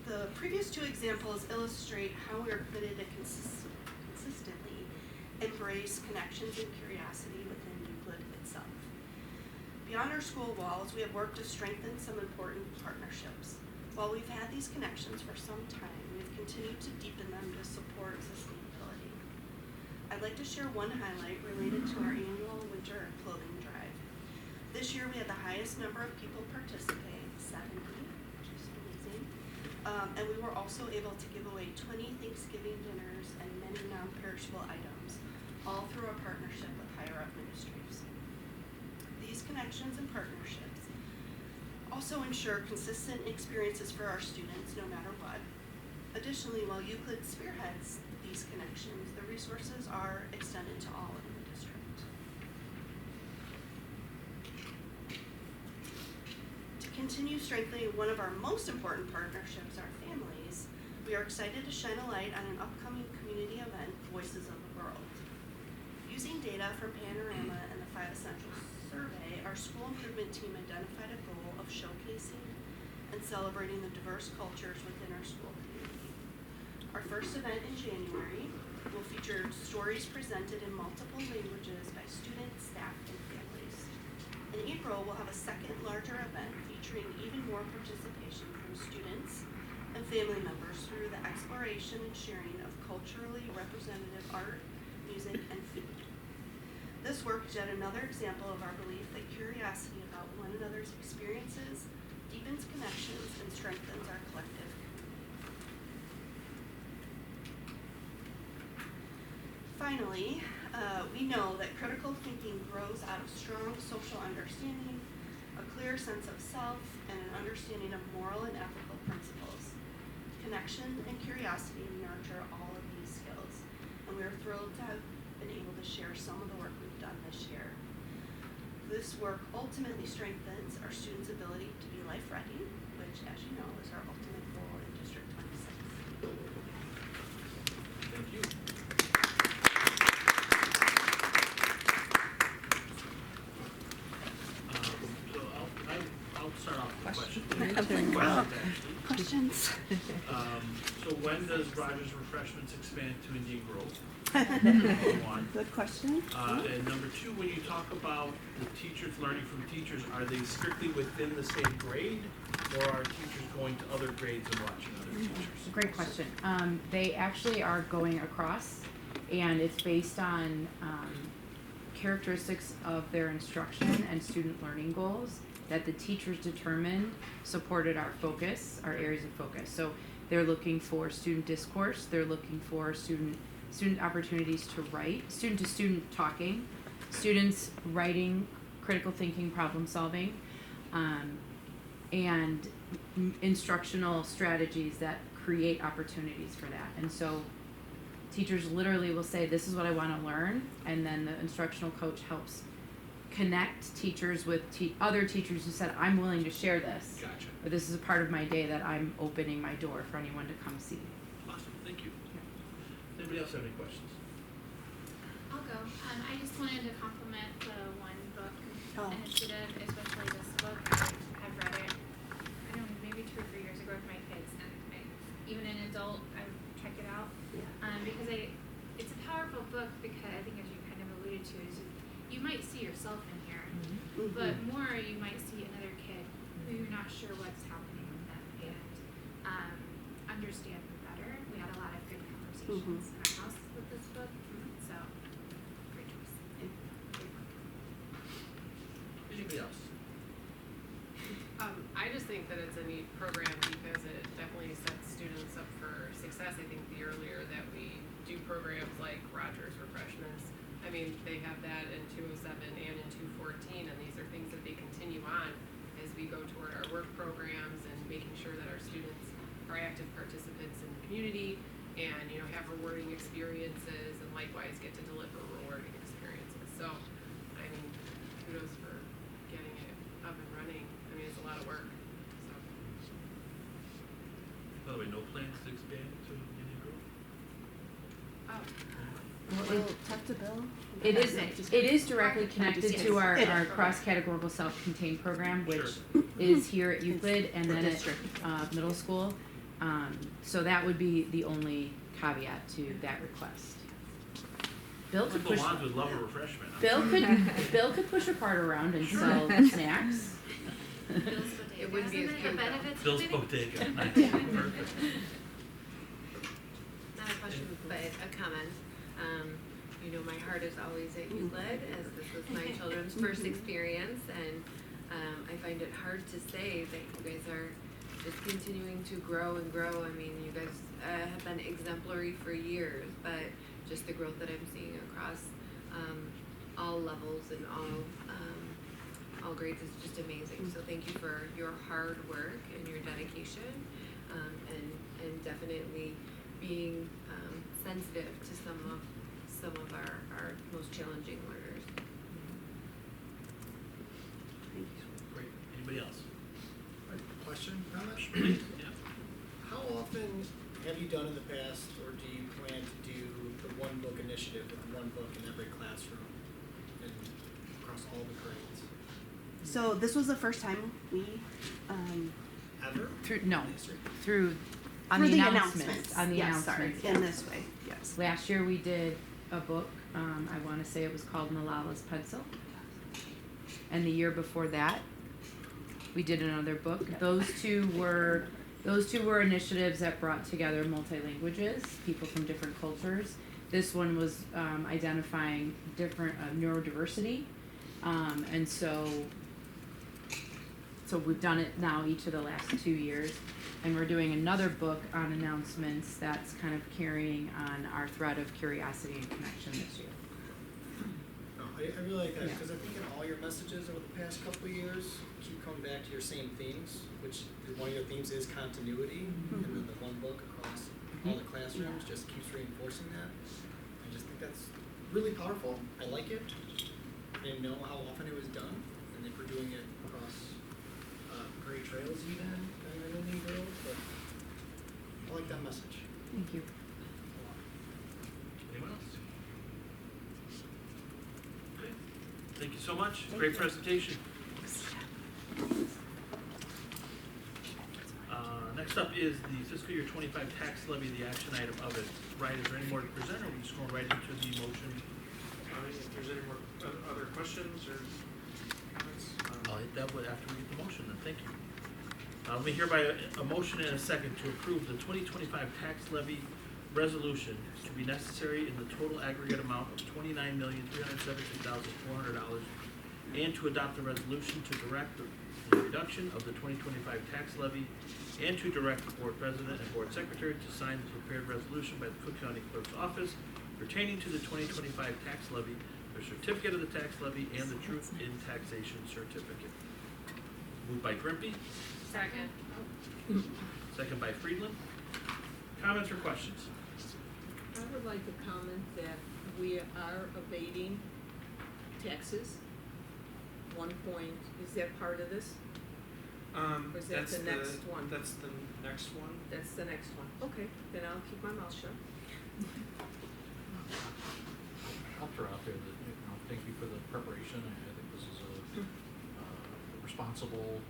The previous two examples illustrate how we are committed to consistently embrace connections and curiosity within Euclid itself. Beyond our school walls, we have worked to strengthen some important partnerships. While we've had these connections for some time, we have continued to deepen them to support sustainability. I'd like to share one highlight related to our annual winter clothing drive. This year we had the highest number of people participate, 70, which is amazing. And we were also able to give away 20 Thanksgiving dinners and many non-perishable items, all through a partnership with Higher Up Ministries. These connections and partnerships also ensure consistent experiences for our students no matter what. Additionally, while Euclid spearheads these connections, the resources are extended to all in the district. To continue strengthening one of our most important partnerships, our families, we are excited to shine a light on an upcoming community event, Voices of the World. Using data from Panorama and the 5 Essentials survey, our school improvement team identified a goal of showcasing and celebrating the diverse cultures within our school community. Our first event in January will feature stories presented in multiple languages by students, staff, and families. In April, we'll have a second larger event featuring even more participation from students and family members through the exploration and sharing of culturally representative art, music, and food. This work is yet another example of our belief that curiosity about one another's experiences deepens connections and strengthens our collective community. Finally, we know that critical thinking grows out of strong social understanding, a clear sense of self, and an understanding of moral and ethical principles. Connection and curiosity nurture all of these skills, and we are thrilled to have been able to share some of the work we've done this year. This work ultimately strengthens our students' ability to be life ready, which, as you know, is our ultimate goal in District 26. Thank you. So I'll start off with a question. Questions? So when does Rogers Refreshments expand to Indian Grove? One. Good question. And number two, when you talk about the teachers learning from teachers, are they strictly within the same grade, or are teachers going to other grades and watching other teachers? Great question. They actually are going across, and it's based on characteristics of their instruction and student learning goals that the teachers determine supported our focus, our areas of focus. So they're looking for student discourse, they're looking for student opportunities to write, student-to-student talking, students writing, critical thinking, problem solving, and instructional strategies that create opportunities for that. And so teachers literally will say, this is what I want to learn, and then the instructional coach helps connect teachers with other teachers who said, I'm willing to share this. Gotcha. Or this is a part of my day that I'm opening my door for anyone to come see. Awesome, thank you. Anybody else have any questions? I'll go. I just wanted to compliment the one book initiative, especially this book. I've read it, I don't know, maybe 2 or 3 years ago with my kids, but more you might see another kid who you're not sure what's happening with them and understand them better. We had a lot of good conversations in our house with this book, so great choice. Anybody else? I just think that it's a neat program because it definitely sets students up for success. I think the earlier that we do programs like Rogers Refreshments, I mean, they have that in 207 and in 214, and these are things that they continue on as we go toward our work programs and making sure that our students are active participants in the community and, you know, have rewarding experiences and likewise get to deliver rewarding experiences. So, I mean, kudos for getting it up and running. I mean, it's a lot of work, so. By the way, no plans to expand to Indian Grove? Talk to Bill. It is directly connected to our cross-categorical self-contained program, which is here at Euclid and then at middle school. So that would be the only caveat to that request. Bill could push. would love a refreshment. Bill could push a cart around and sell snacks. It wouldn't be as cute though. Bill's Bodega. Nice. Yeah. Perfect. Not a question, but a comment. You know, my heart is always at Euclid, as this was my children's first experience, and I find it hard to say that you guys are just continuing to grow and grow. I mean, you guys have been exemplary for years, but just the growth that I'm seeing across all levels and all grades is just amazing. So thank you for your hard work and your dedication, and definitely being sensitive to some of our most challenging learners. Great. Anybody else? Question, Ramesh? Yeah. How often have you done in the past, or do you plan to do the one book initiative with one book in every classroom and across all the grades? So this was the first time we, Ever? Through on For the the announcements. On the Yes, sorry, announcements. in this way, yes. Last year we did a book, I wanna say it was called Malala's Pencil. And the year before that, we did another book. Those two were initiatives that brought together multi-languages, people from different cultures. This one was identifying different neurodiversity. And so we've done it now each of the last 2 years. And we're doing another book on announcements that's kind of carrying on our thread of curiosity and connection this year. No, I really like that, Yeah. because I think in all your messages over the past couple of years, keep coming back to your same themes, which one of your themes is continuity, and then the one book across all the classrooms just keeps reinforcing that. I just think that's really powerful. I like it. I didn't know how often it was done, and if we're doing it across Prairie Trails even, and Indian Grove, but I like that message. Thank you. Anyone else? Okay. Thank you so much. Great presentation. Next up is the fiscal year 25 tax levy, the action item of it. Right, is there any more to present, or are we just going right into the motion? If there's any more other questions or comments? I'll hit that after we get the motion, then thank you. Let me hereby a motion and a second to approve the 2025 tax levy resolution to be necessary in the total aggregate amount of $29,317,400, and to adopt the resolution to direct the reduction of the 2025 tax levy, and to direct the board president and board secretary to sign the prepared resolution by the Cook County Clerk's Office pertaining to the 2025 tax levy, the certificate of the tax levy, and the truth in taxation certificate. Moved by Grimpy. Second. Second by Friedland. Comments or questions? I would like to comment that we are abating taxes. 1 point, is that part of this? Or is that the next one? That's the next one. That's the next one. Okay, then I'll keep my mouth shut. I'll throw out there that, thank you for the preparation. I think this is a responsible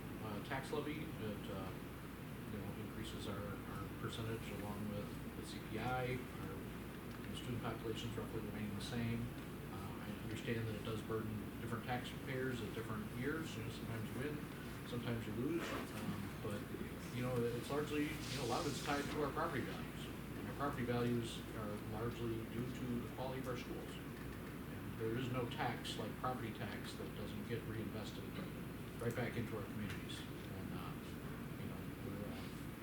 tax levy that, increases our percentage along with the CPI. Our student population is roughly remaining the same. I understand that it does burden different taxpayers at different years. sometimes you win, sometimes you lose, but, it's largely, a lot of it's tied to our property values. And our property values are largely due to the quality of our schools. And there is no tax, like property tax, that doesn't get reinvested right back into our communities. And,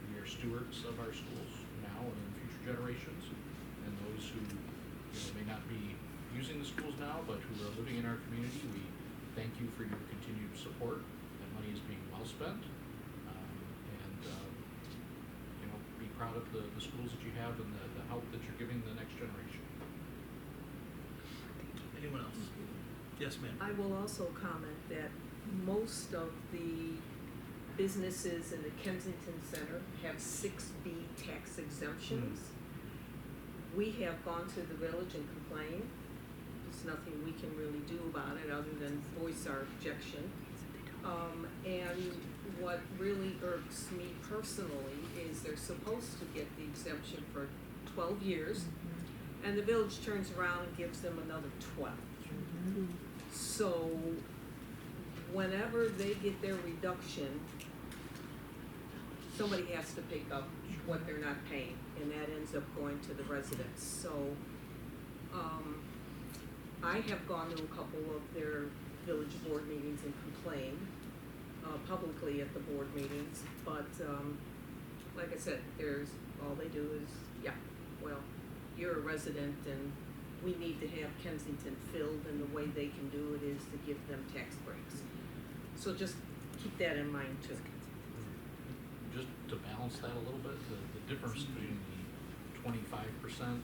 we are stewards of our schools now and in future generations. And those who, may not be using the schools now, but who are living in our community, we thank you for your continued support. That money is being well spent. Be proud of the schools that you have and the help that you're giving the next generation. Anyone else? Yes, ma'am. I will also comment that most of the businesses in the Kensington Center have 6B tax exemptions. We have gone to the village and complained. There's nothing we can really do about it other than voice our objection. And what really irks me personally is they're supposed to get the exemption for 12 years, and the village turns around and gives them another 12. So whenever they get their reduction, somebody has to pick up what they're not paying, and that ends up going to the residents. So I have gone to a couple of their village board meetings and complained publicly at the board meetings, but like I said, all they do is, you're a resident and we need to have Kensington filled, and the way they can do it is to give them tax breaks. So just keep that in mind too. Just to balance that a little bit, the difference between the 25% and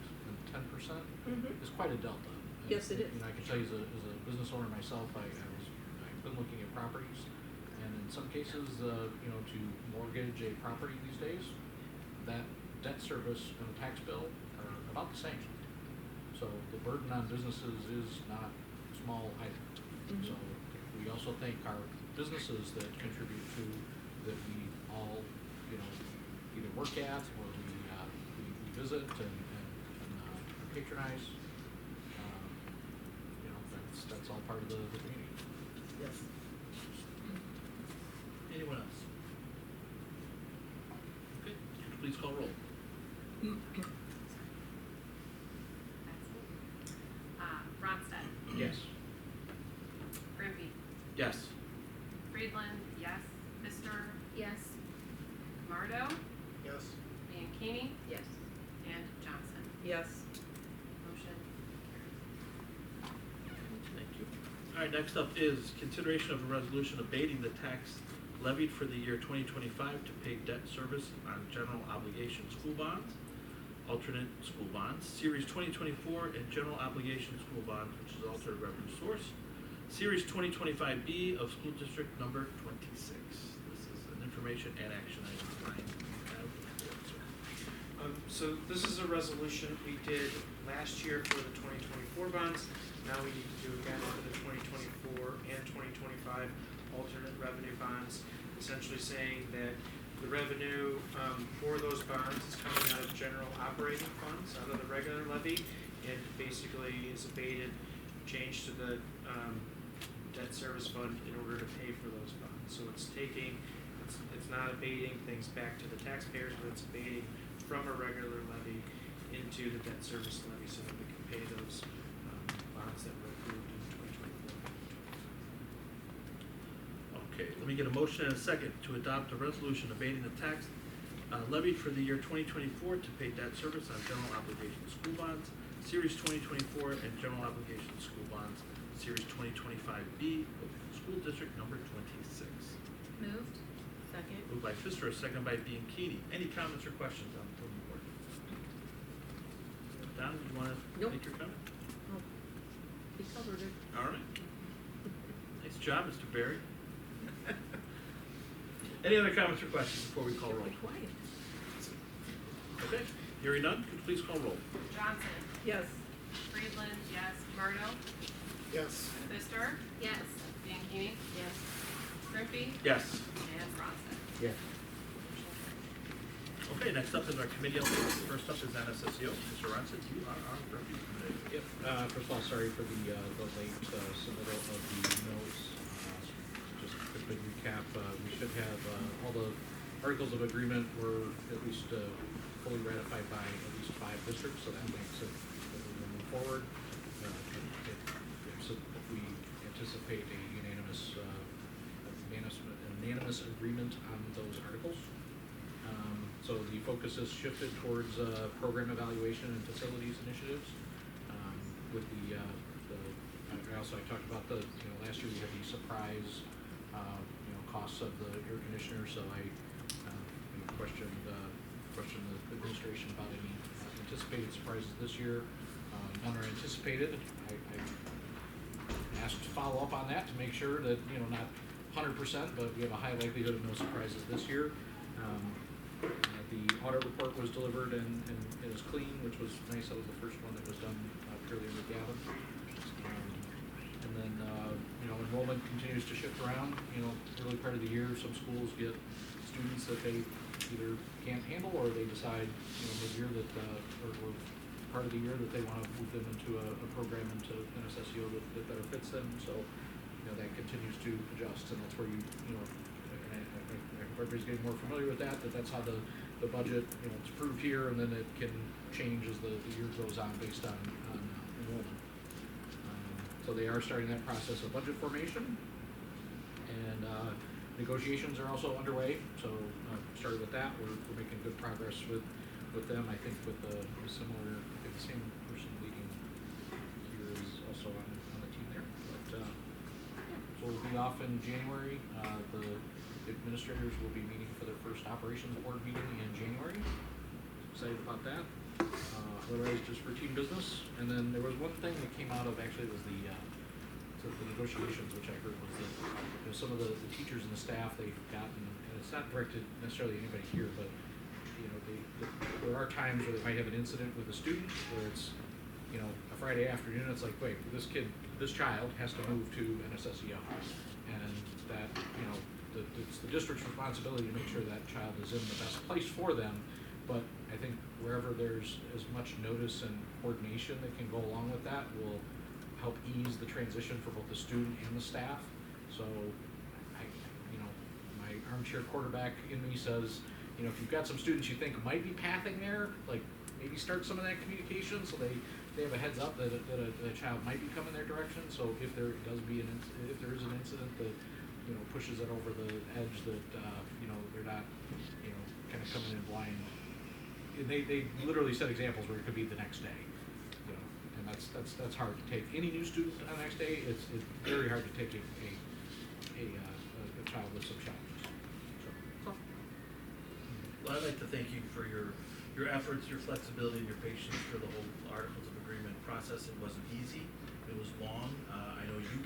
10% is quite a delta. And, Yes, it is. I can tell you as a business owner myself, I've been looking at properties, and in some cases, to mortgage a property these days, that debt service and the tax bill are about the same. So the burden on businesses is not small either. So we also thank our businesses that contribute to, that we all, either work at or we visit and patronize. That's all part of the community. Yes. Anyone else? Okay, please call roll. Ronstadt. Yes. Grimby. Yes. Friedland, yes. Pfister. Yes. Mardo. Yes. Bianchini. Yes. And Johnson. Yes. Motion Thank you. All right, next up is consideration of a resolution abating the tax levied for the year 2025 to pay debt service on general obligation school bonds, alternate school bonds, Series 2024 and general obligation school bonds, which is alternate revenue source, Series 2025B of school district number 26. This is an information and action item. Ryan, you have the floor, sir. So this is a resolution we did last year for the 2024 bonds. Now we need to do again for the 2024 and 2025 alternate revenue bonds, essentially saying that the revenue for those bonds is coming out of general operating funds, out of the regular levy, and basically is abated, changed to the debt service fund in order to pay for those bonds. So it's not abating things back to the taxpayers, but it's abating from a regular levy into the debt service levy so that we can pay those bonds that were approved in 2024. Okay, let me get a motion and a second to adopt a resolution abating the tax levied for the year 2024 to pay debt service on general obligation school bonds, Series 2024 and general obligation school bonds, Series 2025B of school district number 26. Moved. Second. Moved by Pfister, second by Bianchini. Any comments or questions on from the board? Don, do you want to Nope. make your comment? Oh, he covered it. All right. Nice job, Mr. Barry. Any other comments or questions before we call roll? Quiet. Okay, hearing none, could you please call roll? Johnson. Yes. Friedland, yes. Mardo. Yes. Pfister. Yes. Bianchini. Yes. Grimby. Yes. And Ronstadt. Yeah. Okay, next up is our committee updates. First up is NSSEO. Mr. Ronstadt, you are our review committee. Yep. First of all, sorry for the late submittal of the notes. Just recap, we should have, all the articles of agreement were at least, fully ratified by at least 5 districts, so that makes it, that we will move forward. So we anticipate a unanimous agreement on those articles. So the focus is shifted towards, program evaluation and facilities initiatives. With the, I talked about the, last year we had the surprise, costs of the air conditioner, so I, questioned the administration about any anticipated surprises this year. None are anticipated. I asked to follow up on that to make sure that, not 100%, but we have a high likelihood of no surprises this year. The audit report was delivered and it was clean, which was nice. That was the first one that was done purely with Gavin. And then, enrollment continues to shift around. Early part of the year, some schools get students that they either can't handle or they decide, mid-year that, or part of the year that they want to move them into a program, into an SSEO that better fits them. So, that continues to adjust, and that's where and I hope everybody's getting more familiar with that's how the budget, it's approved here, and then it can change as the year goes on based on enrollment. So they are starting that process of budget formation, and negotiations are also underway. So started with that, we're making good progress with them. I think with a similar, I think the same person leading here is also on the team there. But so we'll be off in January. The administrators will be meeting for their first operations board meeting in January. Excited about that. Otherwise, just routine business. And then there was one thing that came out of, actually, it was the negotiations, which I heard was that some of the teachers and the staff, they've gotten, and it's not directed necessarily to anybody here, but there are times where they might have an incident with a student where it's, a Friday afternoon, it's like, wait, this child has to move to an SSEO. And that, it's the district's responsibility to make sure that child is in the best place for them. But I think wherever there's as much notice and coordination that can go along with that will help ease the transition for both the student and the staff. So, my armchair quarterback in me says, if you've got some students you think might be pathing there, like maybe start some of that communication so they have a heads up that a child might be coming their direction. So if there is an incident that pushes it over the edge, that they're not kind of coming in blind. They literally set examples where it could be the next day, and that's hard to take. Any new student on the next day, it's very hard to take a child with some challenges. So. Well, I'd like to thank you for your efforts, your flexibility, and your patience for the whole Articles of Agreement process. It wasn't easy. It was long. I know you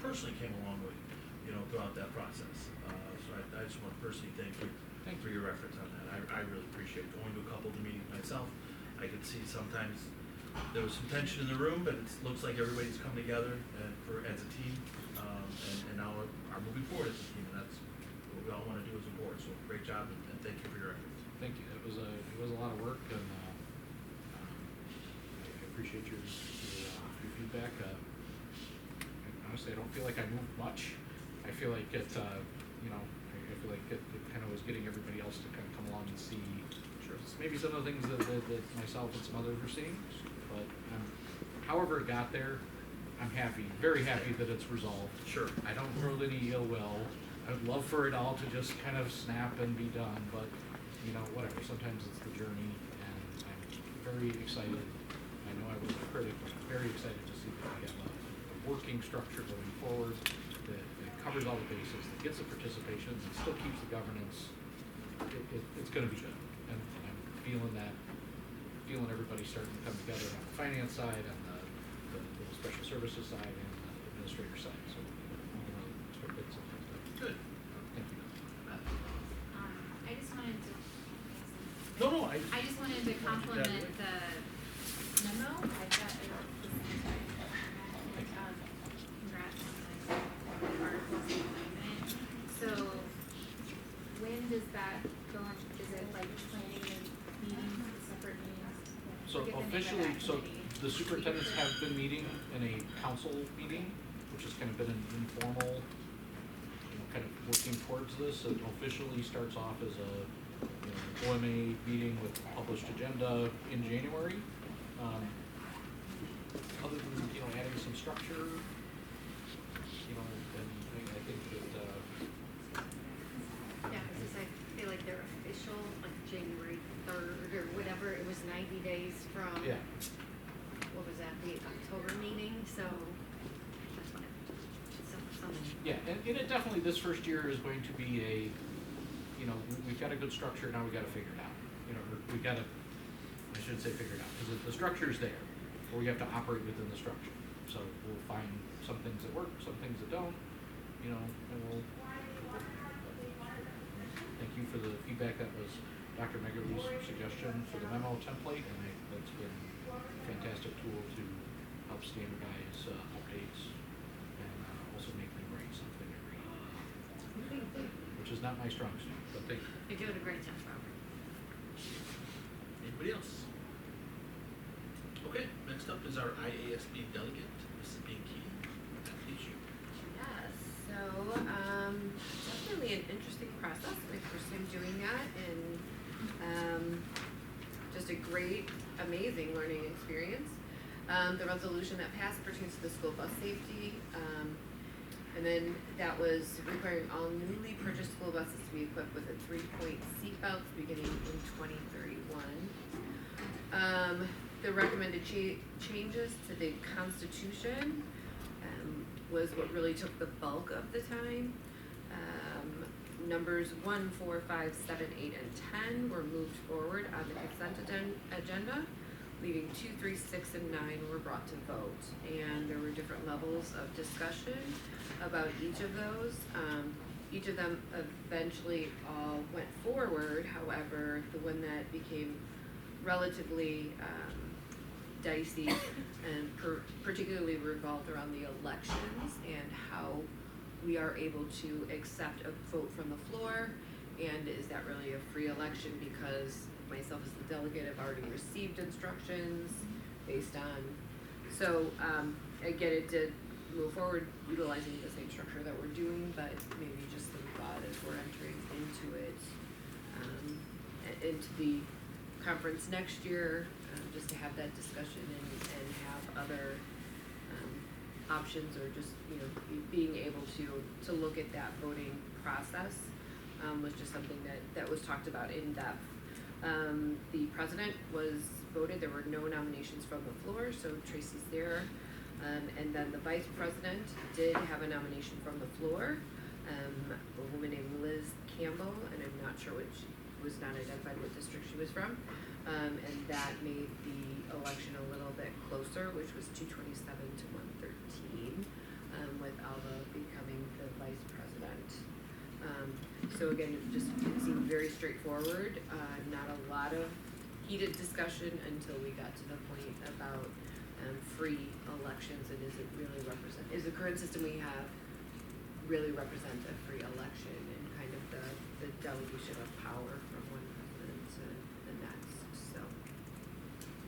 personally came a long way, throughout that process. So I just want to personally thank you for your efforts on that. I really appreciate it. Going to a couple of the meetings myself, I could see sometimes there was some tension in the room, but it looks like everybody's come together as a team, and now are moving forward as a team, and that's what we all want to do as a board. So great job, and thank you for your efforts. Thank you. It was a lot of work, and I appreciate your feedback. Honestly, I don't feel like I moved much. I feel like it, I feel like it kind of was getting everybody else to kind of come along and see maybe some of the things that myself and some others were seeing. But however it got there, I'm happy, very happy that it's resolved. Sure. I don't hold any ill will. I would love for it all to just kind of snap and be done, but whatever. Sometimes it's the journey, and I'm very excited. I know I was a critic, but I'm very excited to see that we have a working structure going forward that covers all the bases, that gets the participation, and still keeps the governance. It's going to be good, and I'm feeling everybody starting to come together on the finance side, and the special services side, and the administrator side. So I'm going to start getting some things done. Good. Thank you. I just wanted to. No, I just wanted to compliment the memo. I thought it was congrats on the articles of alignment. So when does that go on? Is it like planning and meetings, separate meetings? So Forget the name of officially, that so committee. the superintendents have been meeting in a council meeting, which has kind of been an informal, kind of working towards this. It officially starts off as a, you know, OMA meeting with published agenda in January. Other than, you know, adding some structure, you know, and I think that, Yeah, because I feel like they're official, like January 3rd or whatever, it was 90 days from, yeah. what was that, the October meeting, so that's fine. Something. Yeah, and it definitely, this first year is going to be a, you know, we've got a good structure, now we gotta figure it out. You know, we gotta, I shouldn't say figure it out, because the structure's there, but we have to operate within the structure. So we'll find some things that work, some things that don't, you know, and we'll thank you for the feedback. That was Dr. Megerle's suggestion for the memo template, and that's been a fantastic tool to help standardize updates and also make them write something every which is not my strong suit, but thank you. You're doing a great job, Robert. Anybody else? Okay, next up is our IASB delegate, Mrs. Binky. Please you. Yes, so, definitely an interesting process, my first time doing that, and, just a great, amazing learning experience. The resolution that passed pertains to the school bus safety, and then that was requiring all newly purchased school buses to be equipped with a 3-point seat belts beginning in 2031. The recommended changes to the Constitution was what really took the bulk of the time. Numbers 1, 4, 5, 7, 8, and 10 were moved forward on the consent agenda, leaving 2, 3, 6, and 9 were brought to vote. And there were different levels of discussion about each of those. Each of them eventually all went forward. However, the one that became relatively dicey and particularly revolved around the elections and how we are able to accept a vote from the floor, and is that really a free election, because myself as the delegate have already received instructions based on, so again, it did move forward utilizing the same structure that we're doing, but maybe just some thought as we're entering into it, into the conference next year, just to have that discussion and have other options, or just, you know, being able to look at that voting process was just something that was talked about in depth. The president was voted, there were no nominations from the floor, so Tracy's there. And then the vice president did have a nomination from the floor, a woman named Liz Campbell, and I'm not sure which, was not identified what district she was from. And that made the election a little bit closer, which was 227 to 113, with Alva becoming the vice president. So again, it just seemed very straightforward, not a lot of heated discussion until we got to the point about free elections, and is the current system we have really represent a free election, and kind of the delegation of power from one president to the next, so.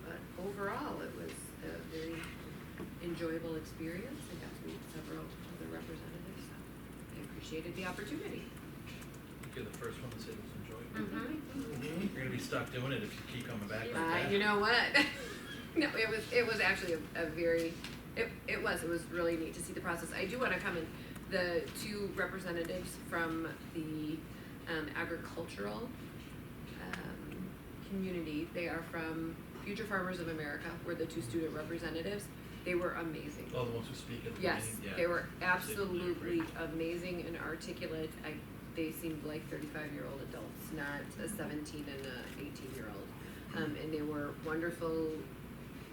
But overall, it was a very enjoyable experience. I got to meet several other representatives, so I appreciated the opportunity. You're the first one to say it was enjoyable. You're gonna be stuck doing it if you keep coming back like that. You know what? No, it was actually a very, it was really neat to see the process. I do wanna comment, the two representatives from the agricultural community, they are from Future Farmers of America, were the two student representatives. They were amazing. Oh, the ones who speak at the Yes, meeting? Yeah. they were absolutely Great. amazing and articulate. They seemed like 35-year-old adults, not a 17 and a 18-year-old. And they were wonderful,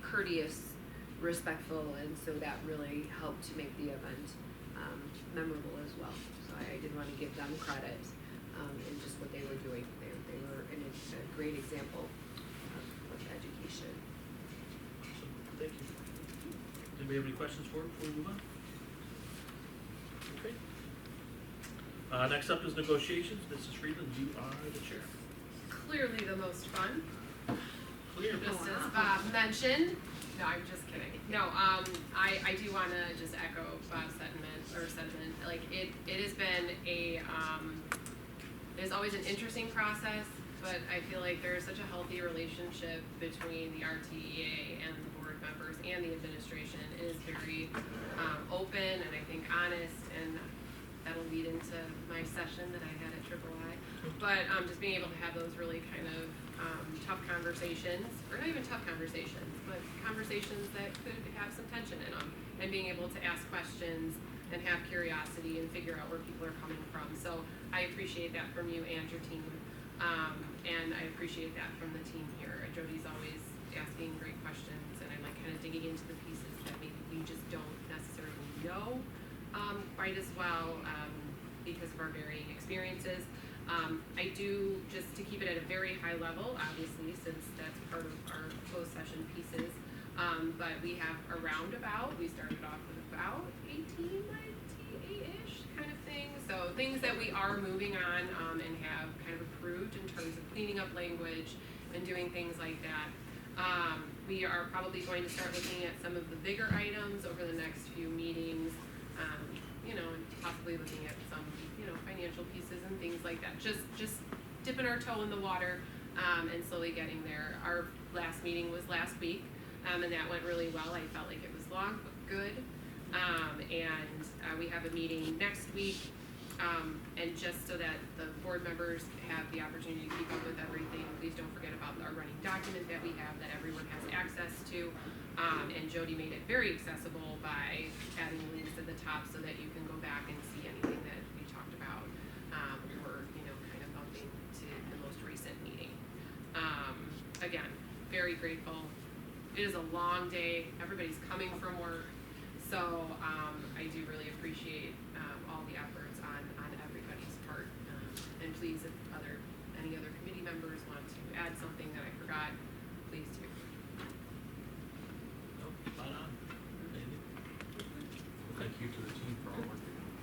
courteous, respectful, and so that really helped to make the event memorable as well. So I did want to give them credit in just what they were doing. They were a great example of education. Awesome. Thank you. Anybody have any questions for her before we move on? Okay. Next up is negotiations. Mrs. Friedland, you are the chair. Clearly the most fun. Clear. Just as Bob mentioned, No, I'm just kidding. No, I do wanna just echo Bob's sentiment, like, it has been it is always an interesting process, but I feel like there is such a healthy relationship between the RTEA and the board members and the administration. It is very, open and I think honest, and that'll lead into my session that I had at III. But, just being able to have those really kind of, tough conversations, or not even tough conversations, but conversations that could have some tension in them, and being able to ask questions and have curiosity and figure out where people are coming from. So I appreciate that from you and your team, and I appreciate that from the team here. Jody's always asking great questions, and I like kind of digging into the pieces that maybe we just don't necessarily know quite as well because of our varying experiences. I do, just to keep it at a very high level, obviously, since that's part of our closed session pieces, but we have we started off with about 18, 98-ish kind of thing. So things that we are moving on and have kind of approved in terms of cleaning up language and doing things like that. We are probably going to start looking at some of the bigger items over the next few meetings, and possibly looking at some, financial pieces and things like that. Just dipping our toe in the water and slowly getting there. Our last meeting was last week, and that went really well. I felt like it was long but good. And we have a meeting next week. And just so that the board members have the opportunity to keep up with everything, please don't forget about our running document that we have that everyone has access to. And Jody made it very accessible by adding links at the top so that you can go back and see anything that we talked about, or, kind of bumping to the most recent meeting. Again, very grateful. It is a long day. Everybody's coming from work. So I do really appreciate all the efforts on everybody's part. And please, if any other committee members want to add something that I forgot, please do. Nope, spot on. Anything? Well, thank you to the team for all the work they're doing.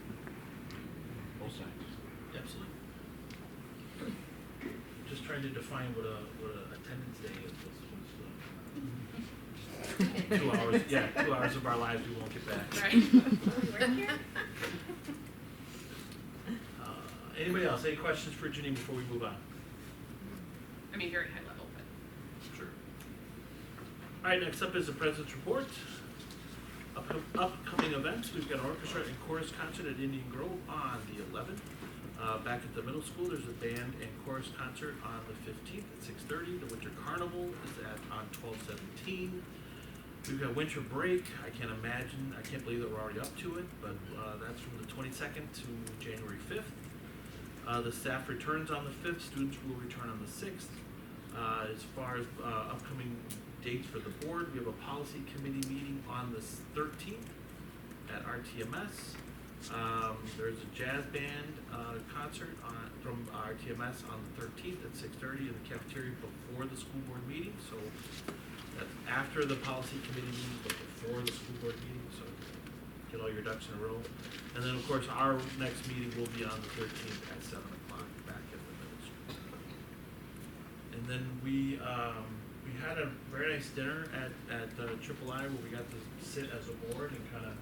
Both sides. Absolutely. Just trying to define what a attendance day is. 2 hours, 2 hours of our lives we won't get back. Right. Anybody else? Any questions for Janine before we move on? I mean, very high level, but. Sure. All right, next up is the President's Report. Upcoming events, we've got an orchestra and chorus concert at Indian Grove on the 11th. Back at the middle school, there's a band and chorus concert on the 15th at 6:30. The Winter Carnival is on 12/17. We've got winter break. I can't believe that we're already up to it, but that's from the 22nd to January 5th. The staff returns on the 5th. Students will return on the 6th. As far as upcoming dates for the board, we have a policy committee meeting on the 13th at RTMS. There's a jazz band concert from RTMS on the 13th at 6:30 in the cafeteria before the school board meeting. So that's after the policy committee meeting, but before the school board meeting. So get all your ducks in a row. And then, of course, our next meeting will be on the 13th at 7 o'clock back at the middle school. And then we had a very nice dinner at III where we got to sit as a board and kind of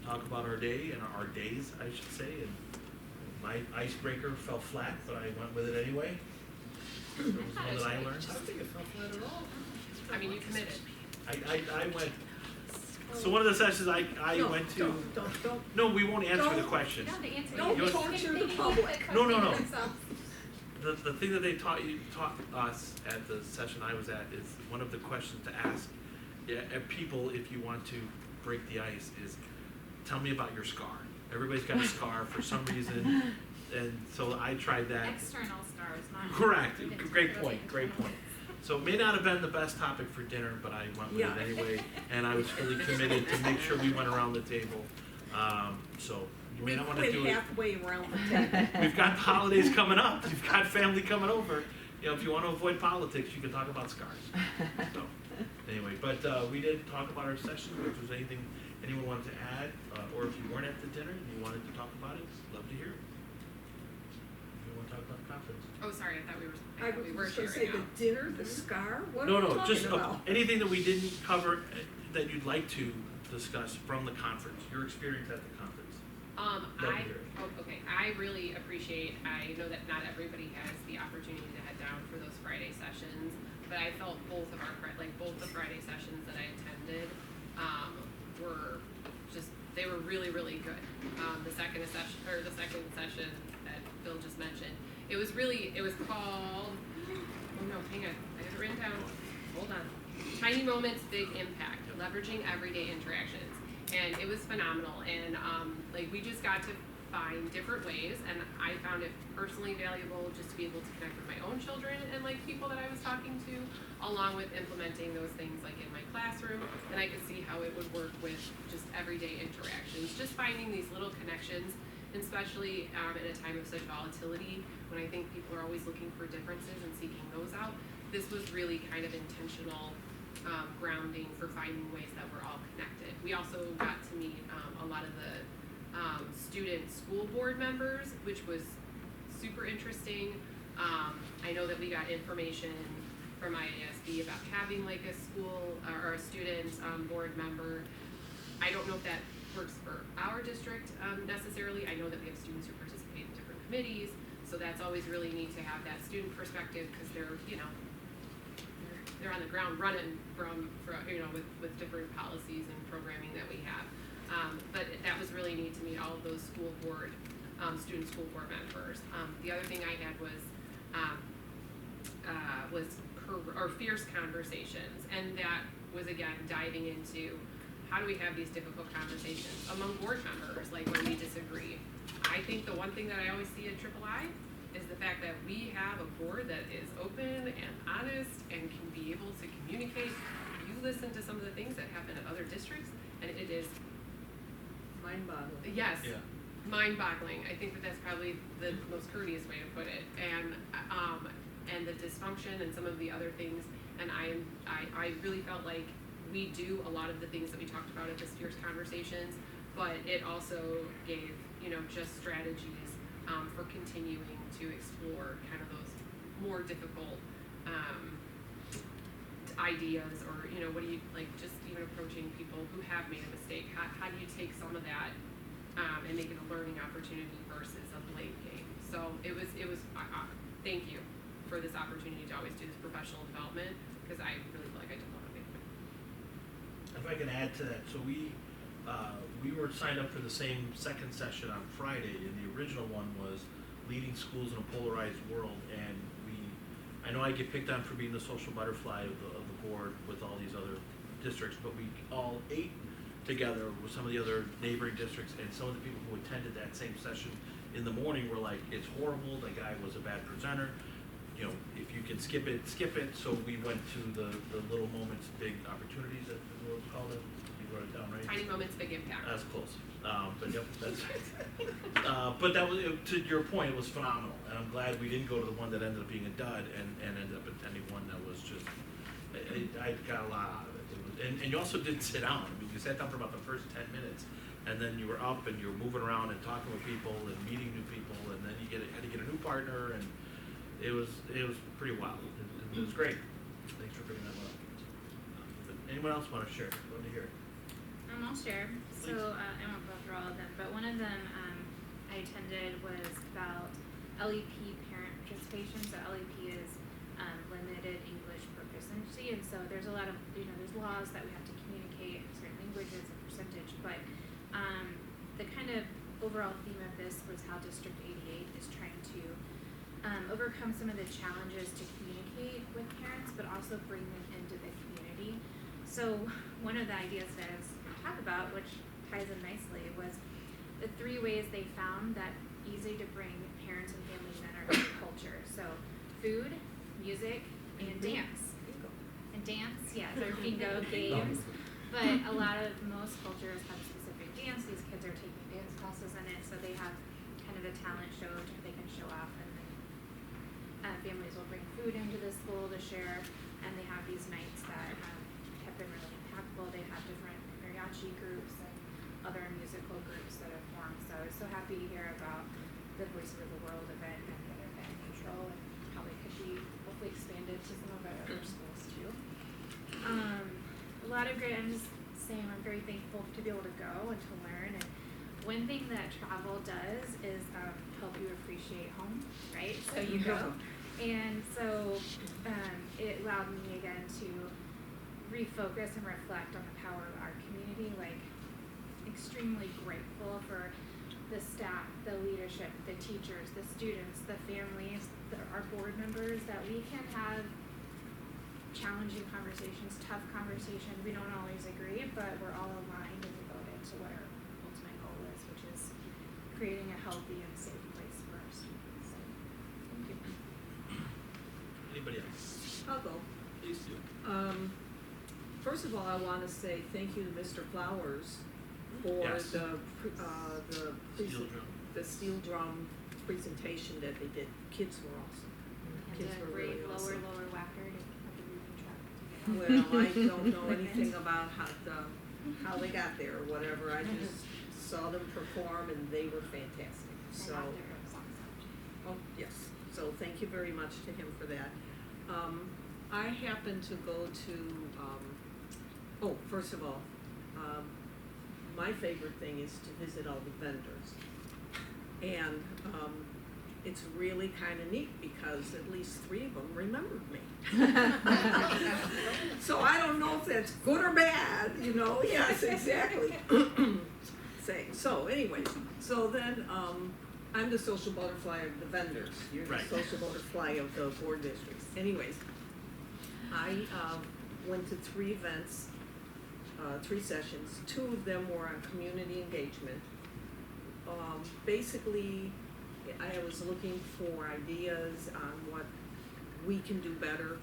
talk about our day and our days, I should say. And my icebreaker fell flat, but I went with it anyway. It was one that I learned. I don't think it fell flat at all. I mean, you committed. I went. So one of the sessions I went to. Don't. No, we won't answer the question. Don't torture the public. No. The thing that they taught us at the session I was at is one of the questions to ask people if you want to break the ice is, tell me about your scar. Everybody's got a scar for some reason, and so I tried that. External scars, not. Correct. Great point. So it may not have been the best topic for dinner, but I went with it anyway, and I was really committed to make sure we went around the table. So you may not want to do it. Halfway around the table. We've got holidays coming up. You've got family coming over. If you want to avoid politics, you can talk about scars. So anyway, but we did talk about our session. If there's anything anyone wanted to add, or if you weren't at the dinner and you wanted to talk about it, love to hear it. You want to talk about the conference. Oh, sorry, I thought we I were was gonna sharing say the now. dinner, the scar, what No, are we no, talking just about? anything that we didn't cover that you'd like to discuss from the conference, your experience at the conference. That'd be great. Okay, I really appreciate, I know that not everybody has the opportunity to head down for those Friday sessions, but I felt both the Friday sessions that I attended, were just, they were really, really good. The second session that Bill just mentioned, it was called, oh no, hang on, I have it written down, hold on. Tiny Moments, Big Impact, Leveraging Everyday Interactions. And it was phenomenal, and we just got to find different ways, and I found it personally valuable just to be able to connect with my own children and people that I was talking to, along with implementing those things in my classroom, and I could see how it would work with just everyday interactions, just finding these little connections, and especially in a time of such volatility, when I think people are always looking for differences and seeking those out. This was really kind of intentional grounding for finding ways that we're all connected. We also got to meet a lot of the student school board members, which was super interesting. I know that we got information from IASB about having a school or a student board member. I don't know if that works for our district necessarily. I know that we have students who participate in different committees, so that's always really neat to have that student perspective, because they're on the ground running from with different policies and programming that we have. But that was really neat to meet all of those student school board members. The other thing I had was fierce conversations, and that was again diving into how do we have these difficult conversations among board members, when we disagree. I think the one thing that I always see at III is the fact that we have a board that is open and honest and can be able to communicate. You listen to some of the things that happen at other districts, and it is mind-boggling. yes, mind-boggling. I think that that's probably the most courteous way to put it. And the dysfunction and some of the other things. And I really felt like we do a lot of the things that we talked about at this year's conversations, but it also gave just strategies for continuing to explore kind of those more difficult ideas, or what do you just even approaching people who have made a mistake. How do you take some of that and make it a learning opportunity versus a blame game? So it was thank you for this opportunity to always do this professional development, because I really feel like I did a lot of it. If I can add to that, so we were signed up for the same second session on Friday, and the original one was leading schools in a polarized world, and I know I get picked on for being the social butterfly of the board with all these other districts, but we all ate together with some of the other neighboring districts, and some of the people who attended that same session in the morning were like, it's horrible, the guy was a bad presenter, if you can skip it, skip it. So we went to the little moments, big opportunities, that what it's called. You wrote it down, right? Tiny Moments, Big Impact. That's close. But yep, that's but that was, to your point, it was phenomenal, and I'm glad we didn't go to the one that ended up being a dud and ended up attending one that was just, I got a lot out of it. And you also didn't sit down. I mean, you sat down for about the first 10 minutes, and then you were up and you were moving around and talking with people and meeting new people, and then you had to get a new partner, and it was pretty wild. It was great. Thanks for bringing that one up. But anyone else want to share? Love to hear it. I'll share. So I won't go through all of them, but one of them I attended was about LEP parent participation. So LEP is limited English proficiency, and so there's a lot of there's laws that we have to communicate in certain languages and percentage. But the kind of overall theme of this was how District 88 is trying to overcome some of the challenges to communicate with parents, but also bring them into the community. So one of the ideas that I was going to talk about, which ties in nicely, was the 3 ways they found that easy to bring parents and families in our culture. So food, music, and dance. And dance, yes, or bingo games. But most cultures have a specific dance. These kids are taking dance classes in it, so they have kind of a talent show they can show off, and then families will bring food into the school to share, and they have these nights that have been really impactful. They have different mariachi groups and other musical groups that have formed. So I was so happy to hear about the Voices of the World event and the other band control be hopefully expanded to some of our other schools too. A lot of great, I'm just saying, I'm very thankful to be able to go and to learn. And one thing that travel does is help you appreciate home, right? So you go. And so it allowed me again to refocus and reflect on the power of our community, like extremely grateful for the staff, the leadership, the teachers, the students, the families, our board members, that we can have challenging conversations, tough conversations. We don't always agree, but we're all aligned and devoted to what our ultimate goal is, which is creating a healthy and safe place for our students. So, thank you. Anybody else? I'll go. Please do. First of all, I want to say thank you to Mr. Flowers for Yes. the steel drum presentation that they did. Kids were awesome. And Kids the were great really awesome. lower whacker to have the moving truck. Well, I don't know anything about how they got there or whatever. I just saw them perform and they were fantastic. So, oh yes. So thank you very much to him for that. I happened to go to. First of all, my favorite thing is to visit all the vendors, and it's really kind of neat because at least 3 of them remembered me. So I don't know if that's good or bad, you know. Yes, exactly. So anyway, so then I'm the social butterfly of the vendors. You're the social butterfly of the board districts. Anyways, I went to 3 events, 3 sessions. 2 of them were on community engagement. Basically, I was looking for ideas on what we can do better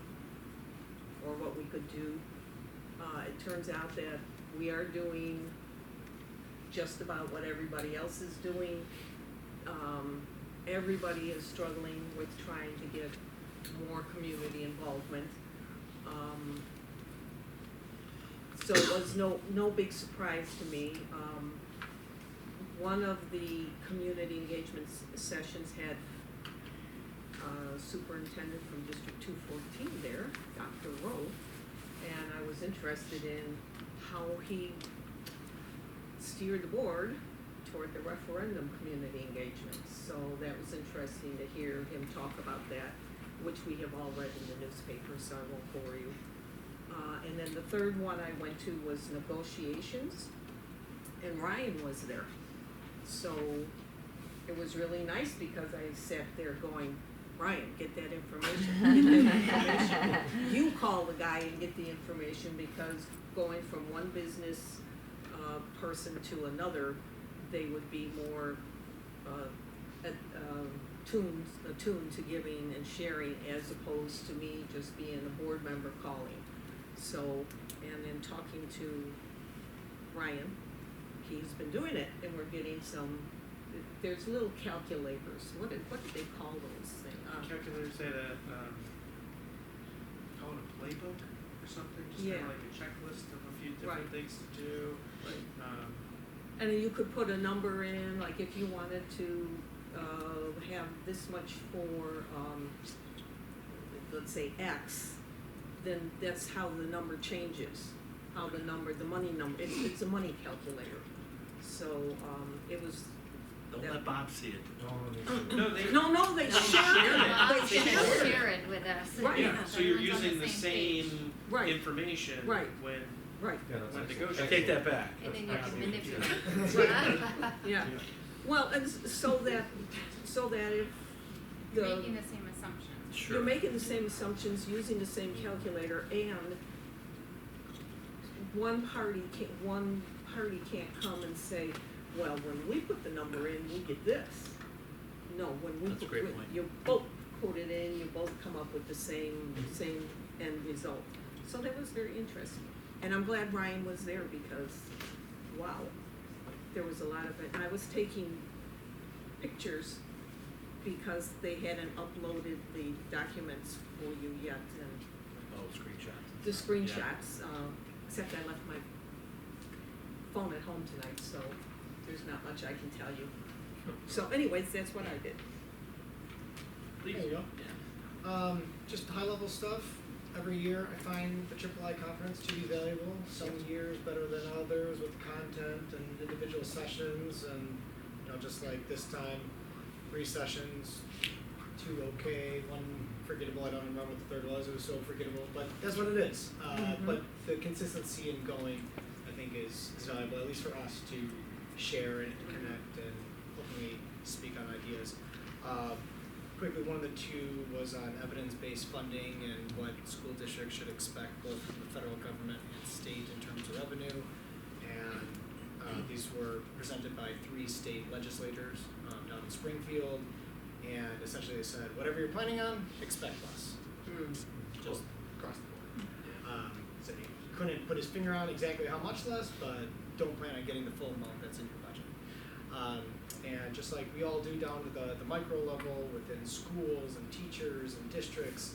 or what we could do. It turns out that we are doing just about what everybody else is doing. Everybody is struggling with trying to get more community involvement. So it was no big surprise to me. One of the community engagement sessions had superintendent from District 214 there, Dr. Rowe, and I was interested in how he steered the board toward the referendum community engagement. So that was interesting to hear him talk about that, which we have all read in the newspaper, so I won't bore you. And then the third one I went to was negotiations, and Ryan was there. So it was really nice because I sat there going, Ryan, get that information. You call the guy and get the information, because going from one business person to another, they would be more attuned to giving and sharing, as opposed to me just being a board member calling. So, and then talking to Ryan, he's been doing it, and we're getting some, there's little calculators. What do they call those things? Calculators say that, call it a playbook or something, just kind of like a checklist of a few different things to do. And then you could put a number in, like if you wanted to have this much for, let's say X, then that's how the number changes. How the money number, it's a money calculator. So it was. Don't let Bob see it. No, they share it. They share it with us. Right. Yeah, so you're using the same information when negotiating. Take that back. And then you can manipulate. Yeah. Well, and so that if You're making the same assumptions. Sure. You're making the same assumptions, using the same calculator, and one party can't come and say, well, when we put the number in, we get this. No, when we That's a great point. you both put it in, you both come up with the same end result. So that was very interesting. And I'm glad Ryan was there, because, wow, there was a lot of it. And I was taking pictures because they hadn't uploaded the documents for you yet. And screenshots. the screenshots, except I left my phone at home tonight, so there's not much I can tell you. So anyways, that's what I did. Please. There you go. Just high-level stuff. Every year, I find the Triple I conference to be valuable. Some years better than others with content and individual sessions, and just like this time, 3 sessions, 2 okay, 1 forgettable. I don't remember what the third was. It was so forgettable, but that's what it is. But the consistency in going, I think, is valuable, at least for us to share and connect and hopefully speak on ideas. Quickly, one of the 2 was on evidence-based funding and what school districts should expect both from the federal government and state in terms of revenue. And these were presented by 3 state legislators down in Springfield. And essentially they said, whatever you're planning on, expect less. Just across the board. So he couldn't put his finger on exactly how much less, but don't plan on getting the full amount that's in your budget. And just like we all do down to the micro level within schools and teachers and districts,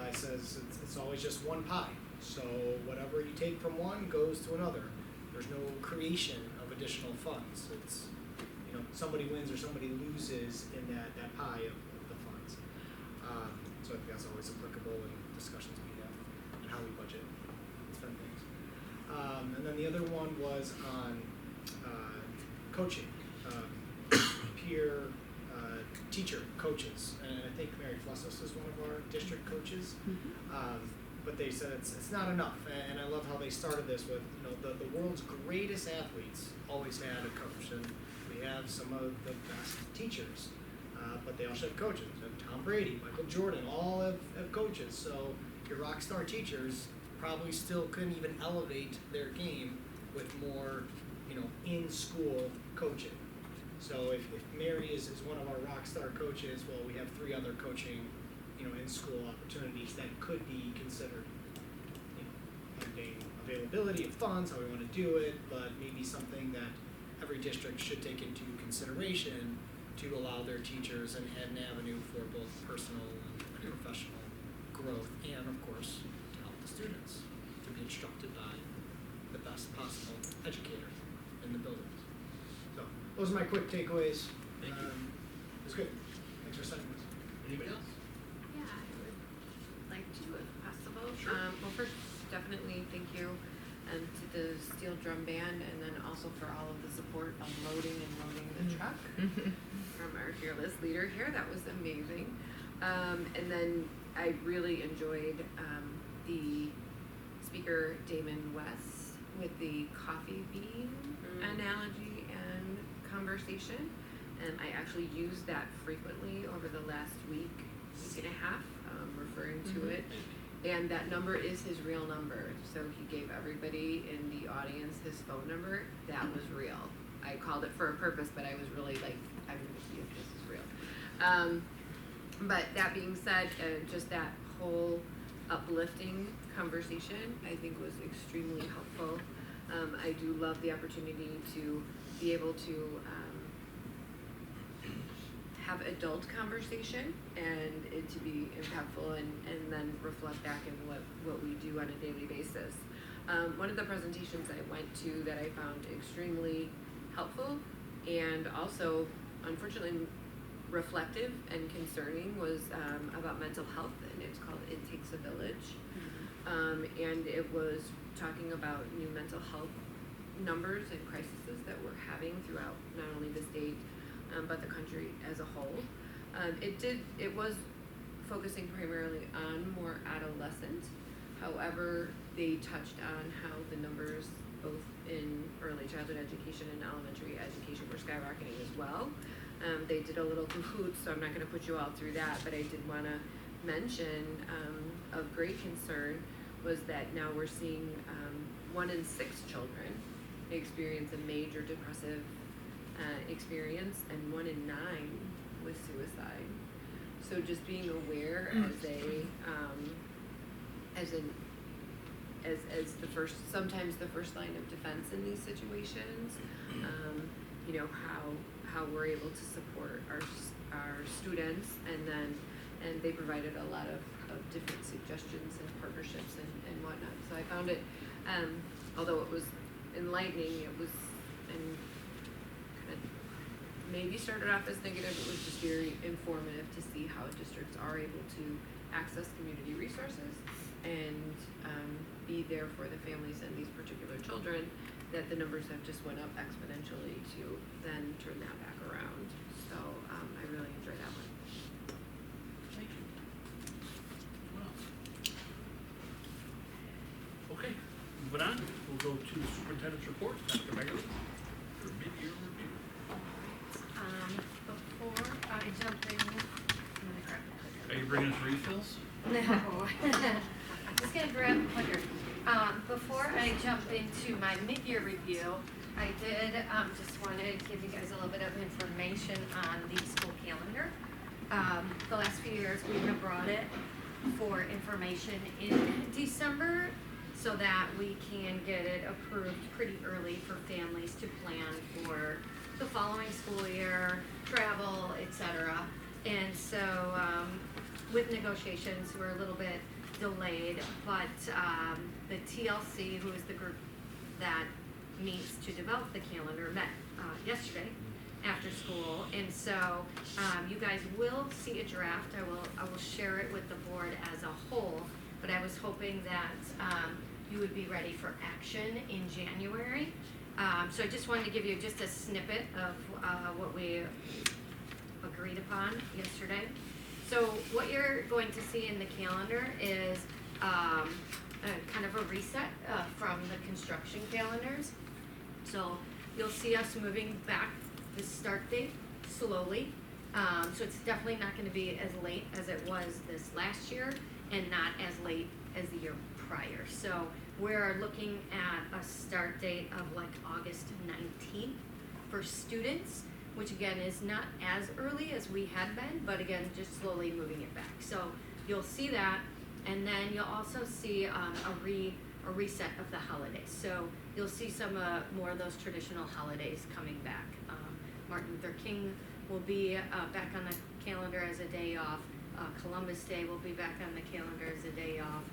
it says it's always just one pie. So whatever you take from one goes to another. There's no creation of additional funds. It's, somebody wins or somebody loses in that pie of the funds. So I think that's always applicable in discussions we have and how we budget and spend things. And then the other one was on coaching. Peer teacher coaches, and I think Mary Flessos is one of our district coaches. But they said it's not enough, and I love how they started this with the world's greatest athletes always had a coach, and we have some of the best teachers, but they also have coaches. Tom Brady, Michael Jordan, all have coaches. So your rock star teachers probably still couldn't even elevate their game with more in school coaching. So if Mary is one of our rock star coaches, well, we have 3 other coaching, in school opportunities that could be considered. Pending availability of funds, how we want to do it, but maybe something that every district should take into consideration to allow their teachers an avenue for both personal and professional growth, and of course to help the students to be instructed by the best possible educator in the buildings. So those are my quick takeaways. Thank you. It's good. Thanks for sending this. Anybody else? Yeah, I would like to, if possible. Sure. Well, first, definitely thank you to the Steel Drum Band, and then also for all of the support on loading and loading the truck from our fearless leader here. That was amazing. And then I really enjoyed the speaker, Damon West, with the coffee bean analogy and conversation. And I actually used that frequently over the last week and a half, referring to it. And that number is his real number. So he gave everybody in the audience his phone number. That was real. I called it for a purpose, but I was really like, I'm going to see if this is real. But that being said, just that whole uplifting conversation, I think, was extremely helpful. I do love the opportunity to be able to have adult conversation and it to be impactful and then reflect back in what we do on a daily basis. One of the presentations I went to that I found extremely helpful and also unfortunately reflective and concerning was about mental health, and it's called It Takes a Village. And it was talking about new mental health numbers and crises that we're having throughout not only the state but the country as a whole. It was focusing primarily on more adolescent. However, they touched on how the numbers both in early childhood education and elementary education were skyrocketing as well. They did a little cahoots, so I'm not going to put you all through that, but I did want to mention of great concern was that now we're seeing 1 in 6 children experience a major depressive experience, and 1 in 9 with suicide. So just being aware as the first, sometimes the first line of defense in these situations, how we're able to support our students, and they provided a lot of different suggestions and partnerships and whatnot. So I found it, although it was enlightening, it was maybe started off as negative, it was just very informative to see how districts are able to access community resources and be there for the families and these particular children, that the numbers have just went up exponentially to then turn that back around. So I really enjoyed that one. Thank you. Well. Okay, moving on, we'll go to superintendent's report, Dr. Megan, for mid-year review. Before I jump in, I'm gonna grab Are you bringing us refills? No. I'm just gonna grab a clicker. Before I jump into my mid-year review, I did, just wanted to give you guys a little bit of information on the school calendar. The last few years, we have brought it for information in December so that we can get it approved pretty early for families to plan for the following school year, travel, etc. And so, with negotiations, we're a little bit delayed, but the TLC, who is the group that meets to develop the calendar, met yesterday after school, and so you guys will see a draft. I will share it with the board as a whole, but I was hoping that you would be ready for action in January. So I just wanted to give you just a snippet of what we agreed upon yesterday. So what you're going to see in the calendar is kind of a reset from the construction calendars. So you'll see us moving back the start date slowly. So it's definitely not going to be as late as it was this last year and not as late as the year prior. So we're looking at a start date of like August 19th for students, which again is not as early as we had been, but again, just slowly moving it back. So you'll see that, and then you'll also see a reset of the holidays. So you'll see some more of those traditional holidays coming back. Martin Luther King will be back on the calendar as a day off. Columbus Day will be back on the calendar as a day off.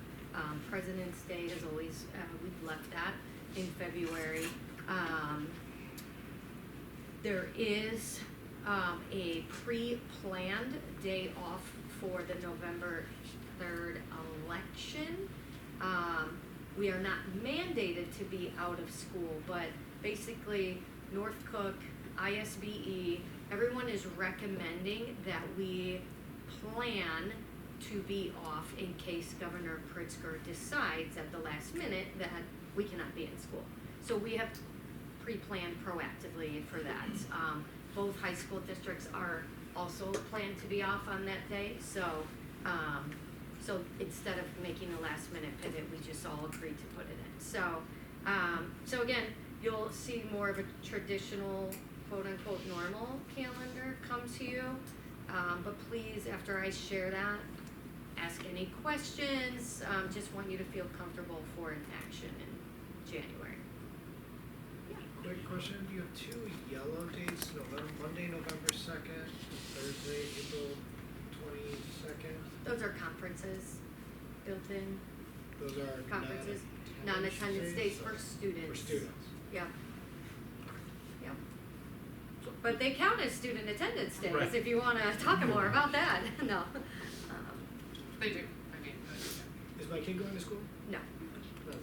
President's Day is always, we've left that in February. There is a pre-planned day off for the November 3rd election. We are not mandated to be out of school, but basically North Cook, ISBE, everyone is recommending that we plan to be off in case Governor Pritzker decides at the last minute that we cannot be in school. So we have pre-planned proactively for that. Both high school districts are also planned to be off on that day, so so instead of making a last minute pivot, we just all agreed to put it in. So so again, you'll see more of a traditional quote unquote normal calendar come to you, but please, after I share that, ask any questions. Just want you to feel comfortable for an action in January. Quick question, you have two yellow dates, Monday, November 2nd, Thursday, April 22nd. Those are conferences built in. Those are conferences, non-attendance days for students. For students. Yeah. Yeah. But they count as student attendance days, Right. if you wanna talk more about that, no. They do, I mean, Is my kid going to school? No, No.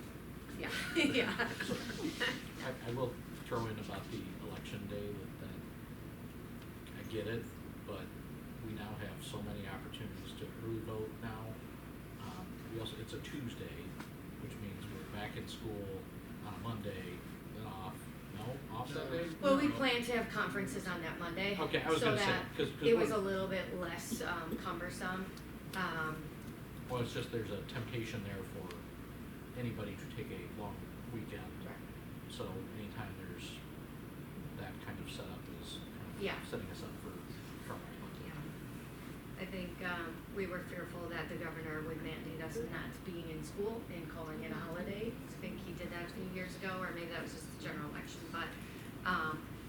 yeah, yeah. I will throw in about the election day that I get it, but we now have so many opportunities to early vote now. We also, it's a Tuesday, which means we're back in school on a Monday, then off. No, off that day? Well, we plan to have conferences on that Monday. Okay, I was gonna say, So 'cause that it was a one- little bit less cumbersome. Well, it's just there's a temptation there for anybody to take a long weekend. Right. So anytime there's that kind of setup is kind of Yeah. setting us up for trouble. Yeah. I think we were fearful that the governor would mandate us not being in school and calling it a holiday. I think he did that a few years ago, or maybe that was just the general election, but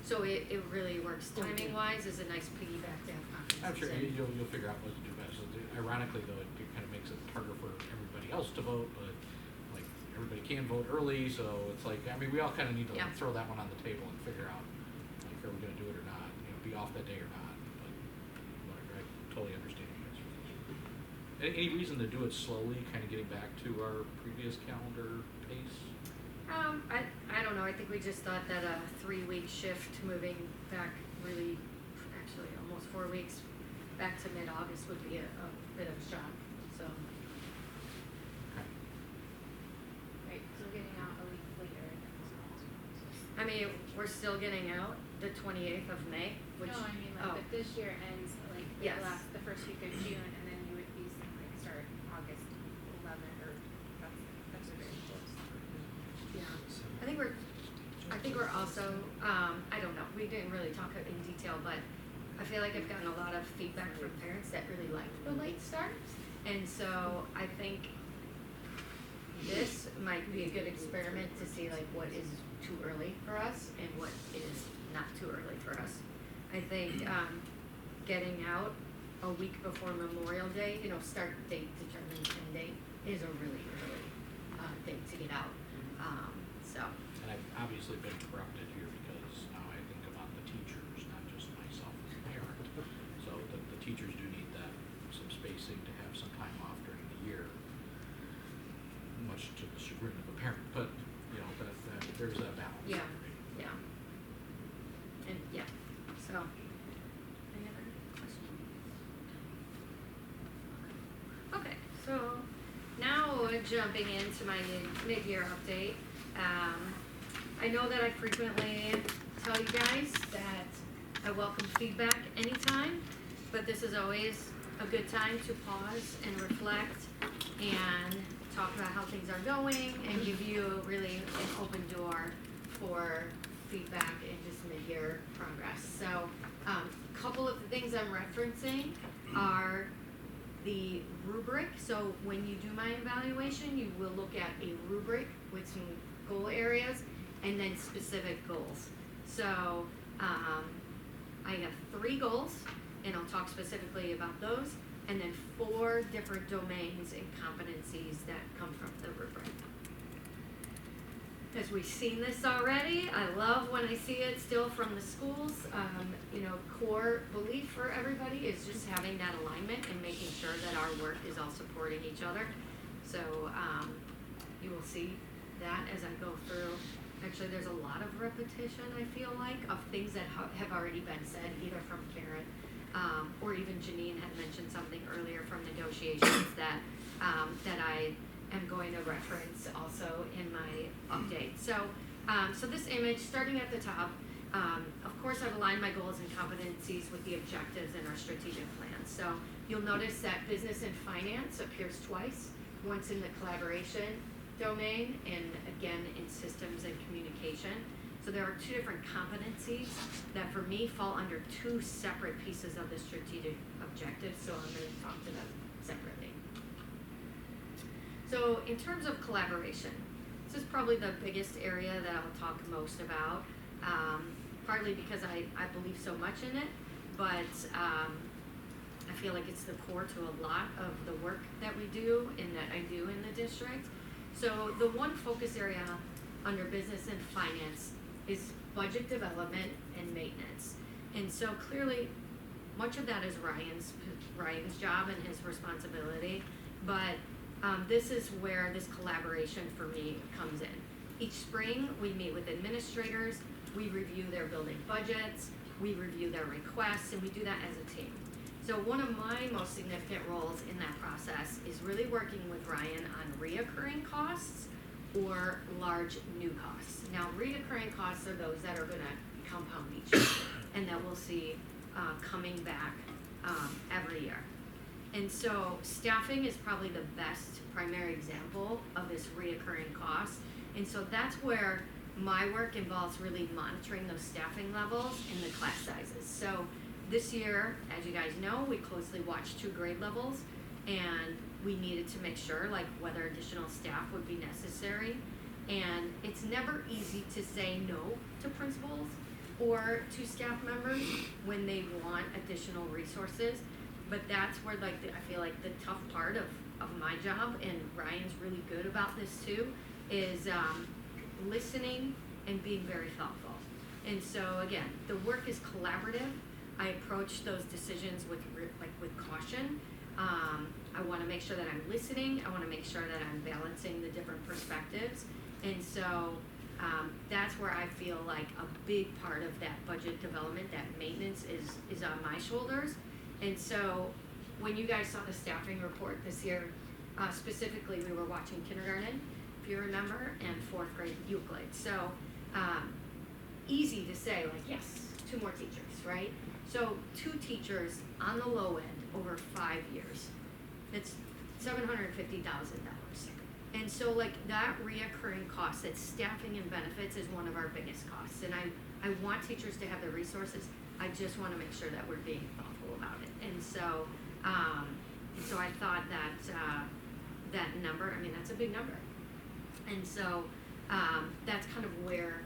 so it really works timing wise, is a nice piggyback to have conferences. I'm sure in. you'll figure out what to do best. Ironically though, it kind of makes it harder for everybody else to vote, but like everybody can vote early, so it's like, I mean, we all kind of need to Yeah. throw that one on the table and figure out, like, are we gonna do it or not? You know, be be off that day or not, but whatever, I totally understand you guys. Any reason to do it slowly, kind of getting back to our previous calendar pace? I don't know, I think we just thought that a 3-week shift moving back really, actually almost 4 weeks back to mid-August would be a bit of a shock, so. Okay. Right, so getting out a week later. I mean, we're still getting out the 28th of May, which. No, I mean, like, but this year ends, like, Yes. the first week of June, and then you would be, like, start August 11th, or that's very close. Yeah, I think we're also, I don't know, we didn't really talk in detail, but I feel like I've gotten a lot of feedback from parents that really like the late start. And so I think this might be a good experiment to see like what is too early for us and what is not too early for us. I think getting out a week before Memorial Day, start date determines end date, is a really early thing to get out. So. And I've obviously been corrupted here because now I think about the teachers, not just myself as a parent. So the teachers do need some spacing to have some time off during the year, much to the chagrin of a parent, but, that there's that balance. Yeah, yeah. And, yeah, so, any other questions? Okay, so now jumping into my mid-year update. I know that I frequently tell you guys that I welcome feedback anytime, but this is always a good time to pause and reflect and talk about how things are going and give you really an open door for feedback and just mid-year progress. So, a couple of the things I'm referencing are the rubric. So when you do my evaluation, you will look at a rubric with some goal areas and then specific goals. So I have 3 goals, and I'll talk specifically about those, and then 4 different domains and competencies that come from the rubric. As we've seen this already, I love when I see it still from the schools. Core belief for everybody is just having that alignment and making sure that our work is all supporting each other. So you will see that as I go through. Actually, there's a lot of repetition, I feel like, of things that have already been said, either from Karen or even Janine had mentioned something earlier from negotiations that I am going to reference also in my update. So this image, starting at the top, of course I've aligned my goals and competencies with the objectives in our strategic plan. So you'll notice that business and finance appears twice, once in the collaboration domain and again in systems and communication. So there are 2 different competencies that for me fall under 2 separate pieces of the strategic objectives, so I'm going to talk to them separately. So in terms of collaboration, this is probably the biggest area that I'll talk most about, partly because I believe so much in it, but I feel like it's the core to a lot of the work that we do and that I do in the district. So the one focus area under business and finance is budget development and maintenance. And so clearly, much of that is Ryan's job and his responsibility, but this is where this collaboration for me comes in. Each spring, we meet with administrators, we review their building budgets, we review their requests, and we do that as a team. So one of my most significant roles in that process is really working with Ryan on reoccurring costs or large new costs. Now, reoccurring costs are those that are gonna compound each year and that we'll see coming back every year. And so staffing is probably the best primary example of this reoccurring cost. And so that's where my work involves really monitoring those staffing levels and the class sizes. So this year, as you guys know, we closely watched 2 grade levels, and we needed to make sure like whether additional staff would be necessary. And it's never easy to say no to principals or to staff members when they want additional resources. But that's where I feel like the tough part of my job, and Ryan's really good about this too, is listening and being very thoughtful. And so again, the work is collaborative, I approach those decisions with with caution. I want to make sure that I'm listening. I want to make sure that I'm balancing the different perspectives, and so that's where I feel like a big part of that budget development, that maintenance, is on my shoulders. And so when you guys saw the staffing report this year, specifically we were watching kindergarten, if you remember, and 4th grade Euclid. So easy to say, like, yes, 2 more teachers, right? So 2 teachers on the low end over 5 years, it's $750,000. And so like that reoccurring cost, that staffing and benefits, is one of our biggest costs. And I want teachers to have the resources. I just want to make sure that we're being thoughtful about it. And so I thought that that number, I mean, that's a big number. And so that's kind of where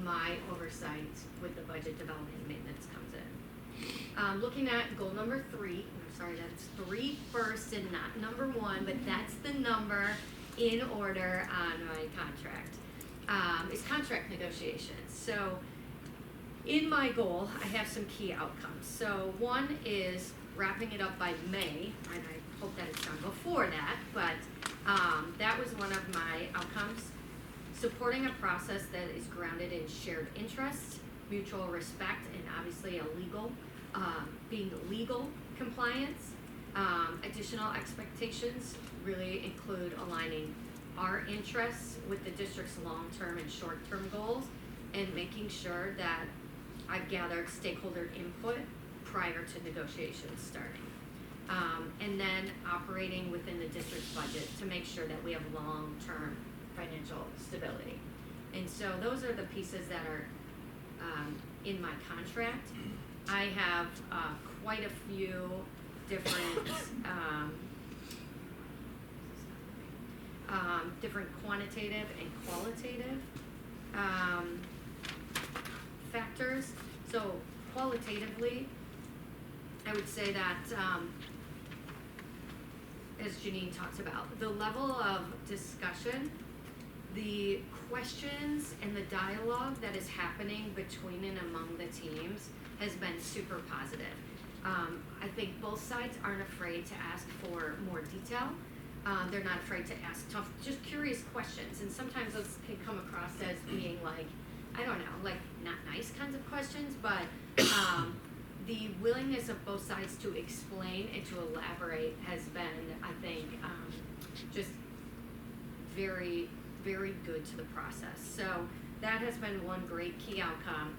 my oversight with the budget development and maintenance comes in. Looking at goal number 3, I'm sorry, that's 3 first and not number 1, but that's the number in order on my contract, is contract negotiations. So in my goal, I have some key outcomes. So one is wrapping it up by May, and I hope that it's done before that, but that was one of my outcomes. Supporting a process that is grounded in shared interests, mutual respect, and obviously being legal compliance. Additional expectations really include aligning our interests with the district's long-term and short-term goals, and making sure that I've gathered stakeholder input prior to negotiations starting. And then operating within the district's budget to make sure that we have long-term financial stability. And so those are the pieces that are in my contract. I have quite a few different different quantitative and qualitative factors. So qualitatively, I would say that, as Janine talked about, the level of discussion, the questions and the dialogue that is happening between and among the teams has been super positive. I think both sides aren't afraid to ask for more detail. They're not afraid to ask tough, just curious questions. And sometimes those can come across as being like, I don't know, like not nice kinds of questions, but the willingness of both sides to explain and to elaborate has been, I think, just very, very good to the process. So that has been one great key outcome.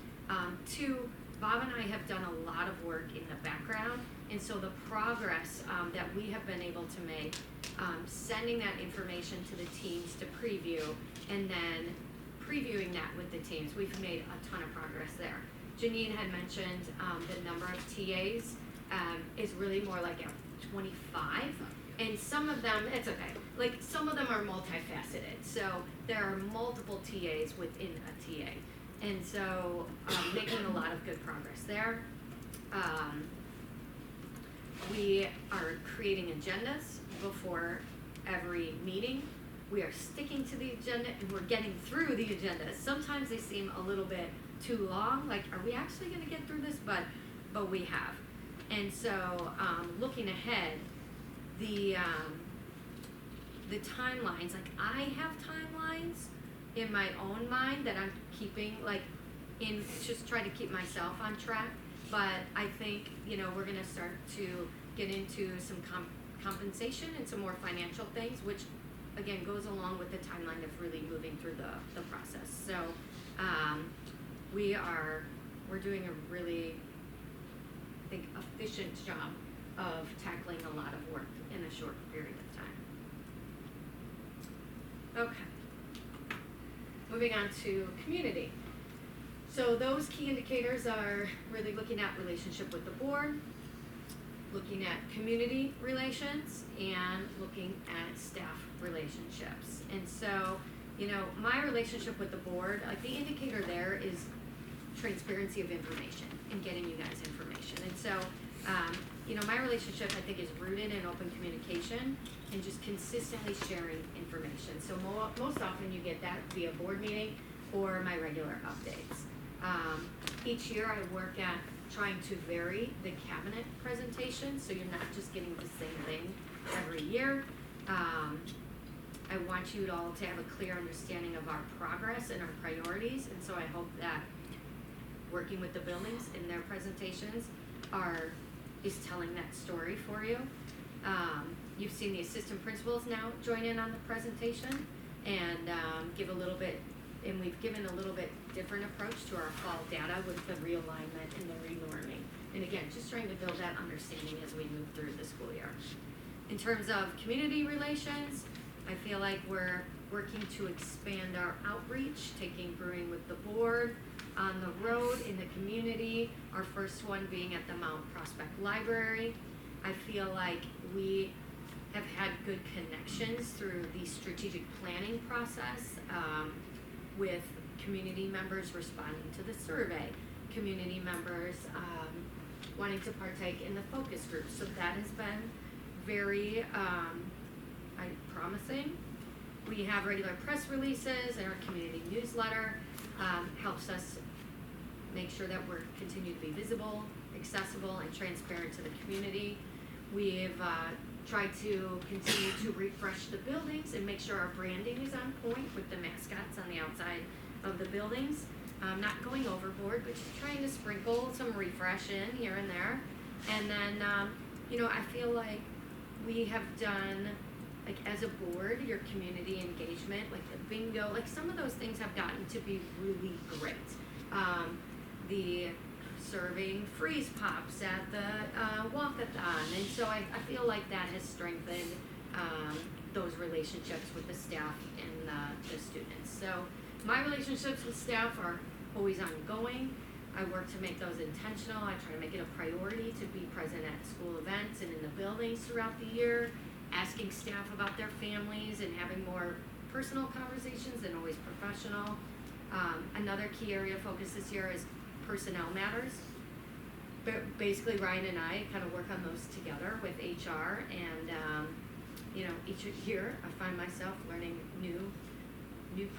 2, Bob and I have done a lot of work in the background, and so the progress that we have been able to make, sending that information to the teams to preview, and then previewing that with the teams, we've made a ton of progress there. Janine had mentioned the number of TAs is really more like a 25, and some of them, it's okay, like some of them are multifaceted, so there are multiple TAs within a TA. And so making a lot of good progress there. We are creating agendas before every meeting. We are sticking to the agenda, and we're getting through the agenda. Sometimes they seem a little bit too long, like, are we actually gonna get through this? But we have. And so looking ahead, the timelines, like I have timelines in my own mind that I'm keeping, like, in just trying to keep myself on track. But I think, we're gonna start to get into some compensation and some more financial things, which again goes along with the timeline of really moving through the process. So we're doing a really, I think, efficient job of tackling a lot of work in a short period of time. Okay. Moving on to community. So those key indicators are really looking at relationship with the board, looking at community relations, and looking at staff relationships. And so, my relationship with the board, like the indicator there is transparency of information and getting you guys information. And so, my relationship, I think, is rooted in open communication and just consistently sharing information. So most often you get that via board meeting or my regular updates. Each year I work at trying to vary the cabinet presentation, so you're not just getting the same thing every year. I want you all to have a clear understanding of our progress and our priorities, and so I hope that working with the buildings in their presentations is telling that story for you. You've seen the assistant principals now join in on the presentation and give a little bit, and we've given a little bit different approach to our fall data with the realignment and the renorming. And again, just trying to build that understanding as we move through the school year. In terms of community relations, I feel like we're working to expand our outreach, taking brewing with the board on the road in the community, our first one being at the Mount Prospect Library. I feel like we have had good connections through the strategic planning process with community members responding to the survey, community members wanting to partake in the focus group. So that has been very promising. We have regular press releases, and our community newsletter helps us make sure that we're continue to be visible, accessible, and transparent to the community. We've tried to continue to refresh the buildings and make sure our branding is on point with the mascots on the outside of the buildings. Not going overboard, but just trying to sprinkle some refresh in here and there. And then, I feel like we have done, like as a board, your community engagement, like the bingo, like some of those things have gotten to be really great. The serving freeze pops at the walkathon, and so I feel like that has strengthened those relationships with the staff and the students. So my relationships with staff are always ongoing. I work to make those intentional. I try to make it a priority to be present at school events and in the buildings throughout the year, asking staff about their families and having more personal conversations than always professional. Another key area of focus this year is personnel matters. But basically, Ryan and I kind of work on those together with HR, and each year I find myself learning new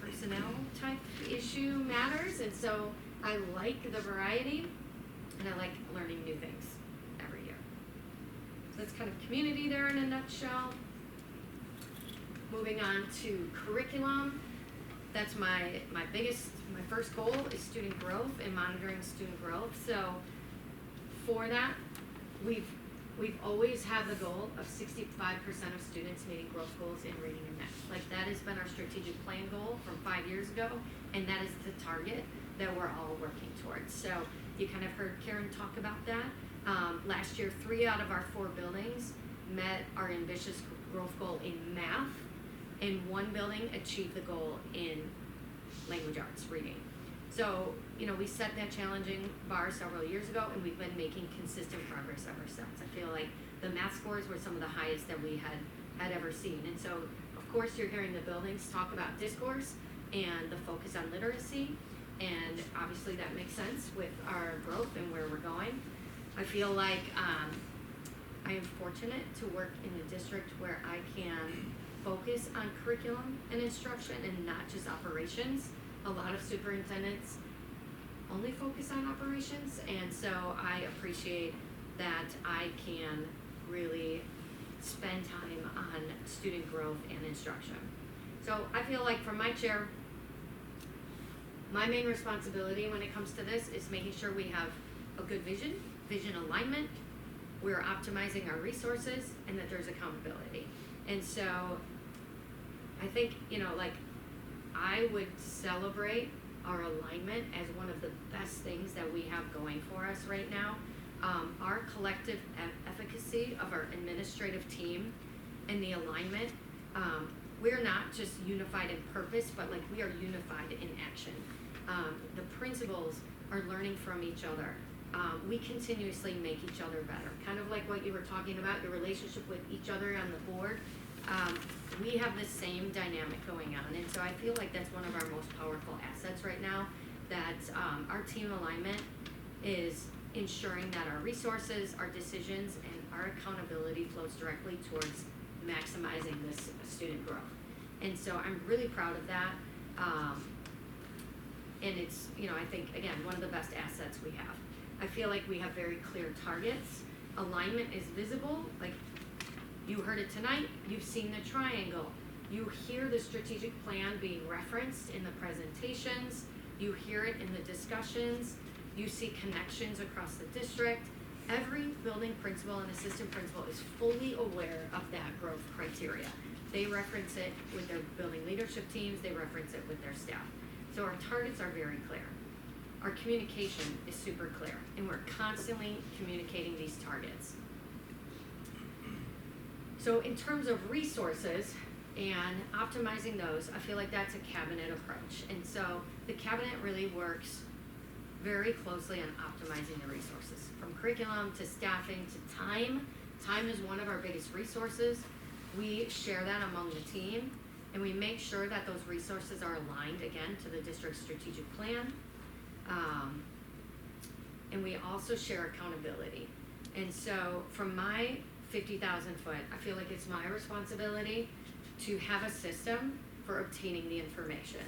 personnel type issue matters, and so I like the variety, and I like learning new things every year. So that's kind of community there in a nutshell. Moving on to curriculum, that's my first goal is student growth and monitoring student growth. So for that, we've always had the goal of 65% of students meeting growth goals in reading and math. Like that has been our strategic plan goal from 5 years ago, and that is the target that we're all working towards. So you kind of heard Karen talk about that. Last year, 3 out of our 4 buildings met our ambitious growth goal in math, and 1 building achieved the goal in language arts reading. So, we set that challenging bar several years ago, and we've been making consistent progress ever since. I feel like the math scores were some of the highest that we had ever seen. And so, of course, you're hearing the buildings talk about discourse and the focus on literacy, and obviously that makes sense with our growth and where we're going. I feel like I am fortunate to work in a district where I can focus on curriculum and instruction and not just operations. A lot of superintendents only focus on operations, and so I appreciate that I can really spend time on student growth and instruction. So I feel like from my chair, my main responsibility when it comes to this is making sure we have a good vision alignment, we're optimizing our resources, and that there's accountability. And so I think, I would celebrate our alignment as one of the best things that we have going for us right now. Our collective efficacy of our administrative team and the alignment, we're not just unified in purpose, but we are unified in action. The principals are learning from each other. We continuously make each other better. Kind of like what you were talking about, your relationship with each other on the board. We have the same dynamic going on, and so I feel like that's one of our most powerful assets right now, that our team alignment is ensuring that our resources, our decisions, and our accountability flows directly towards maximizing this student growth. And so I'm really proud of that, and it's, I think, again, one of the best assets we have. I feel like we have very clear targets. Alignment is visible, like you heard it tonight, you've seen the triangle. You hear the strategic plan being referenced in the presentations, you hear it in the discussions, you see connections across the district. Every building principal and assistant principal is fully aware of that growth criteria. They reference it with their building leadership teams, they reference it with their staff. So our targets are very clear. Our communication is super clear, and we're constantly communicating these targets. So in terms of resources and optimizing those, I feel like that's a cabinet approach. And so the cabinet really works very closely on optimizing the resources, from curriculum to staffing to time. Time is one of our biggest resources. We share that among the team, and we make sure that those resources are aligned, again, to the district's strategic plan. And we also share accountability. And so from my 50,000 foot, I feel like it's my responsibility to have a system for obtaining the information,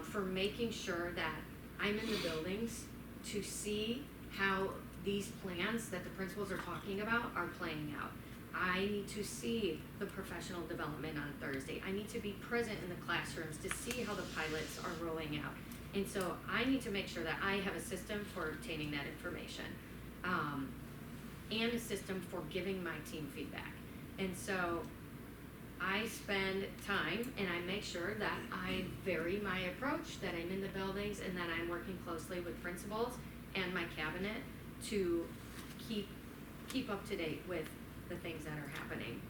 for making sure that I'm in the buildings to see how these plans that the principals are talking about are playing out. I need to see the professional development on Thursday. I need to be present in the classrooms to see how the pilots are rolling out. And so I need to make sure that I have a system for obtaining that information, and a system for giving my team feedback. And so I spend time and I make sure that I vary my approach, that I'm in the buildings, and that I'm working closely with principals and my cabinet to keep up to date with the things that are happening.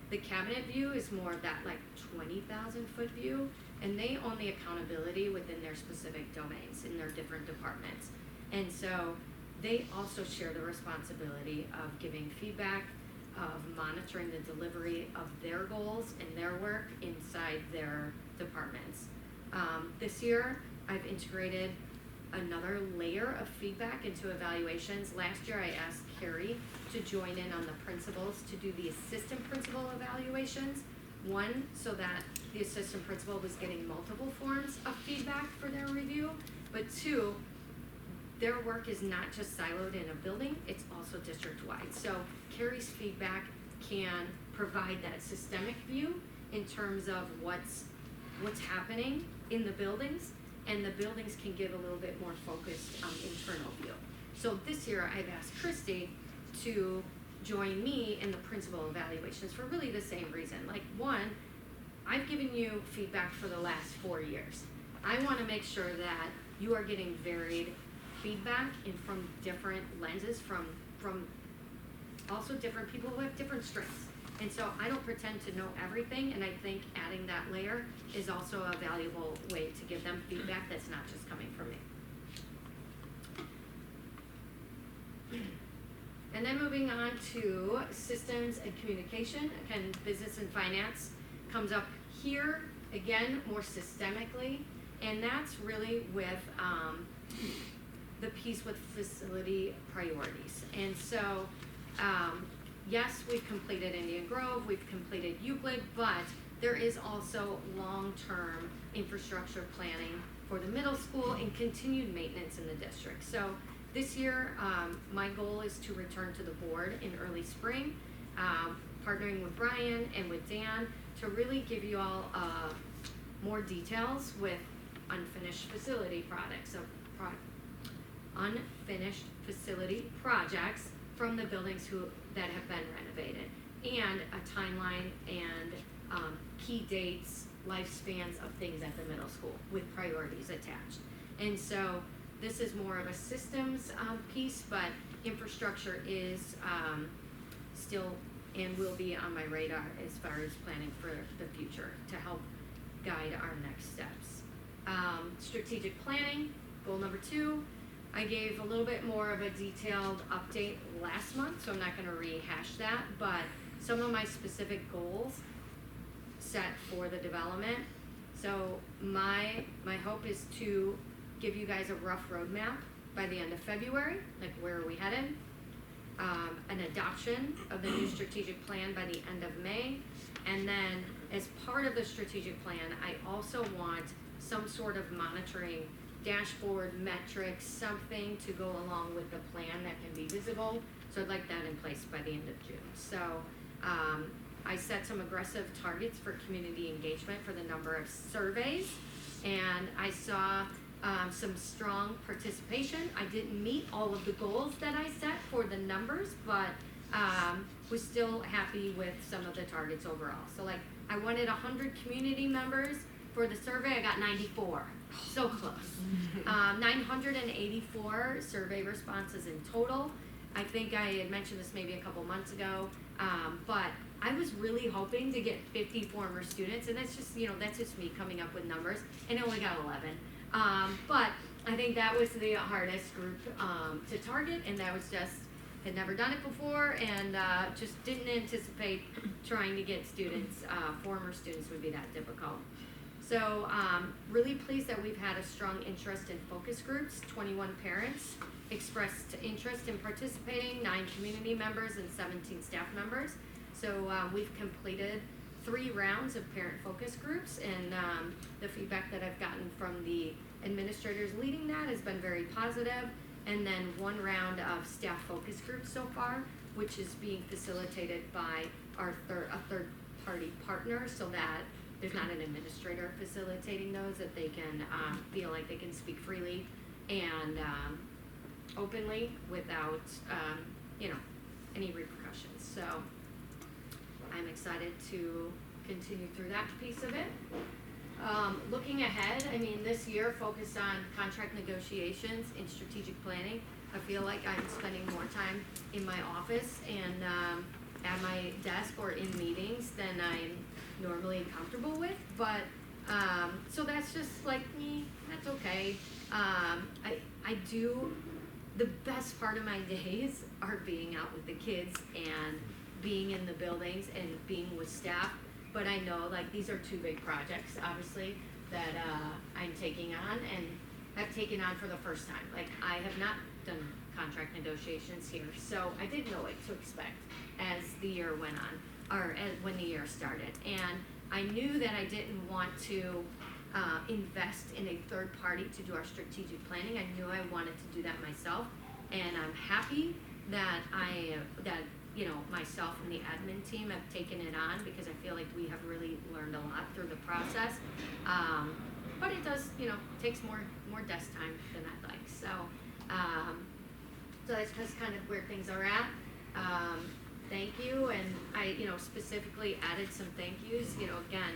The cabinet view is more of that like 20,000 foot view, and they own the accountability within their specific domains in their different departments. And so they also share the responsibility of giving feedback, of monitoring the delivery of their goals and their work inside their departments. This year, I've integrated another layer of feedback into evaluations. Last year, I asked Carrie to join in on the principals to do the assistant principal evaluations. One, so that the assistant principal was getting multiple forms of feedback for their review, but two, their work is not just siloed in a building, it's also district-wide. So Carrie's feedback can provide that systemic view in terms of what's happening in the buildings, and the buildings can give a little bit more focused internal view. So this year I've asked Christy to join me in the principal evaluations for really the same reason. Like, one, I've given you feedback for the last 4 years. I want to make sure that you are getting varied feedback and from different lenses, from also different people who have different strengths. And so I don't pretend to know everything, and I think adding that layer is also a valuable way to give them feedback that's not just coming from me. And then moving on to systems and communication. Again, business and finance comes up here, again, more systemically, and that's really with the piece with facility priorities. And so, yes, we've completed Indian Grove, we've completed Euclid, but there is also long-term infrastructure planning for the middle school and continued maintenance in the district. So this year, my goal is to return to the board in early spring, partnering with Brian and with Dan to really give you all more details with unfinished facility unfinished facility projects from the buildings that have been renovated, and a timeline and key dates, lifespans of things at the middle school with priorities attached. And so this is more of a systems piece, but infrastructure is still and will be on my radar as far as planning for the future to help guide our next steps. Strategic planning, goal number 2. I gave a little bit more of a detailed update last month, so I'm not going to rehash that, but some of my specific goals set for the development. So my hope is to give you guys a rough roadmap by the end of February, like where are we headed, an adoption of the new strategic plan by the end of May, and then as part of the strategic plan, I also want some sort of monitoring dashboard, metrics, something to go along with the plan that can be visible. So I'd like that in place by the end of June. So I set some aggressive targets for community engagement for the number of surveys, and I saw some strong participation. I didn't meet all of the goals that I set for the numbers, but was still happy with some of the targets overall. So like I wanted 100 community members for the survey. I got 94, so close. 984 survey responses in total. I think I had mentioned this maybe a couple months ago, but I was really hoping to get 50 former students, and that's just me coming up with numbers, and I only got 11. But I think that was the hardest group to target, and that was just, had never done it before, and just didn't anticipate trying to get students, former students would be that difficult. So really pleased that we've had a strong interest in focus groups. 21 parents expressed interest in participating, 9 community members and 17 staff members. So we've completed 3 rounds of parent focus groups, and the feedback that I've gotten from the administrators leading that has been very positive. And then 1 round of staff focus groups so far, which is being facilitated by a third party partner, so that there's not an administrator facilitating those, that they can feel like they can speak freely and openly without any repercussions. So I'm excited to continue through that piece of it. Looking ahead, I mean, this year focused on contract negotiations and strategic planning. I feel like I'm spending more time in my office and at my desk or in meetings than I'm normally comfortable with, but so that's just like me, that's okay. I do, the best part of my days are being out with the kids and being in the buildings and being with staff. But I know like these are 2 big projects, obviously, that I'm taking on and have taken on for the first time. Like I have not done contract negotiations here, so I didn't know what to expect as the year went on, or when the year started. And I knew that I didn't want to invest in a third party to do our strategic planning. I knew I wanted to do that myself, and I'm happy that myself and the admin team have taken it on, because I feel like we have really learned a lot through the process. But it does, takes more desk time than I'd like. So that's just kind of where things are at. Thank you, and I, specifically added some thank yous, again,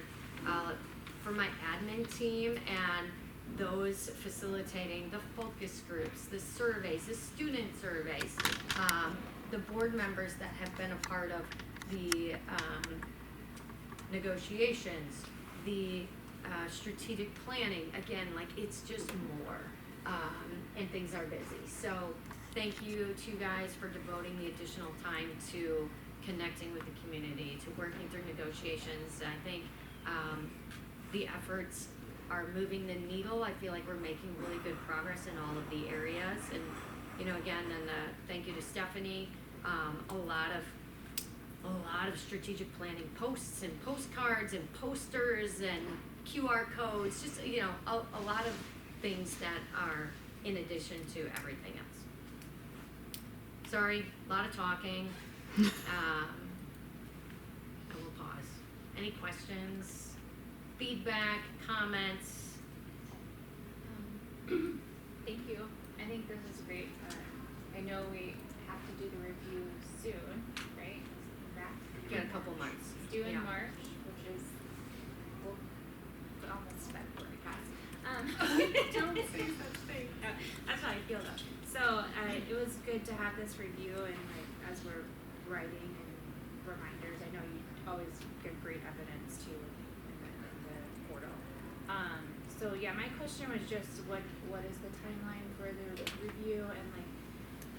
for my admin team and those facilitating the focus groups, the surveys, the student surveys, the board members that have been a part of the negotiations, the strategic planning. Again, like it's just more, and things are busy. So thank you to you guys for devoting the additional time to connecting with the community, to working through negotiations. I think the efforts are moving the needle. I feel like we're making really good progress in all of the areas. And again, then thank you to Stephanie. A lot of strategic planning posts and postcards and posters and QR codes. Just a lot of things that are in addition to everything else. Sorry, a lot of talking. I will pause. Any questions? Feedback, comments? Thank you. I think this is great. I know we have to do the review soon, right? Yeah, a couple months. It's due in March, which is almost February past. Don't say such thing. That's how I feel though. So it was good to have this review, and like as we're writing and reminders, I know you always give great evidence too in the portal. So yeah, my question was just what is the timeline for the review, and like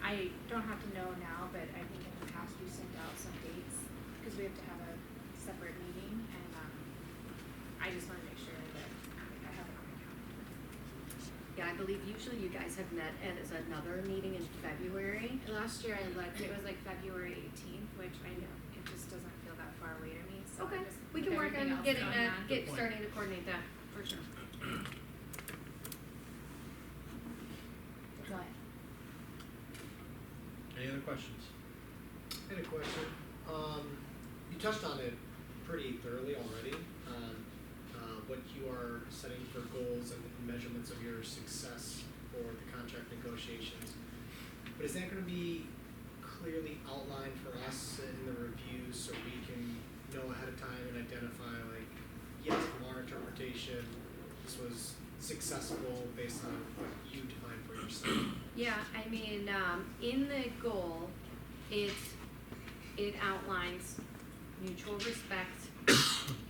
I don't have to know now, but I think in the past you sent out some dates because we have to have a separate meeting, and I just want to make sure that I have it on my calendar. Yeah, I believe usually you guys have met as another meeting in February. Last year I looked, it was like February 18th, which I know it just doesn't feel that far away to me. So Okay, just we can work on getting that, starting starting to coordinate that, for sure. questions? I had a question. You touched on it pretty thoroughly already, on what you are setting for goals and measurements of your success for the contract negotiations. But is that gonna be clearly outlined for us in the review so we can know ahead of time and identify, like, yes, from our interpretation, this was successful based on what you defined for yourself? Yeah, I mean, in the goal, it outlines mutual respect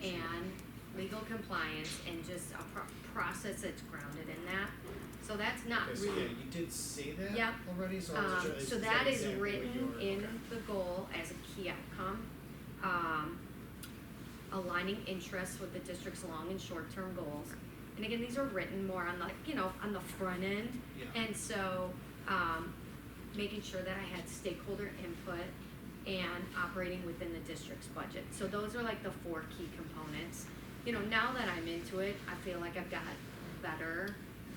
and legal compliance and just a process that's grounded in that. So that's not Okay, so really. yeah, you did say that Yep. already, so I was just, So that is exactly what written you were- in okay. the goal as a key outcome. Aligning interests with the district's long and short-term goals. And again, these are written more on on the front end. Yeah. And so, making sure that I had stakeholder input and operating within the district's budget. So those are like the 4 key components. Now that I'm into it, I feel like I've got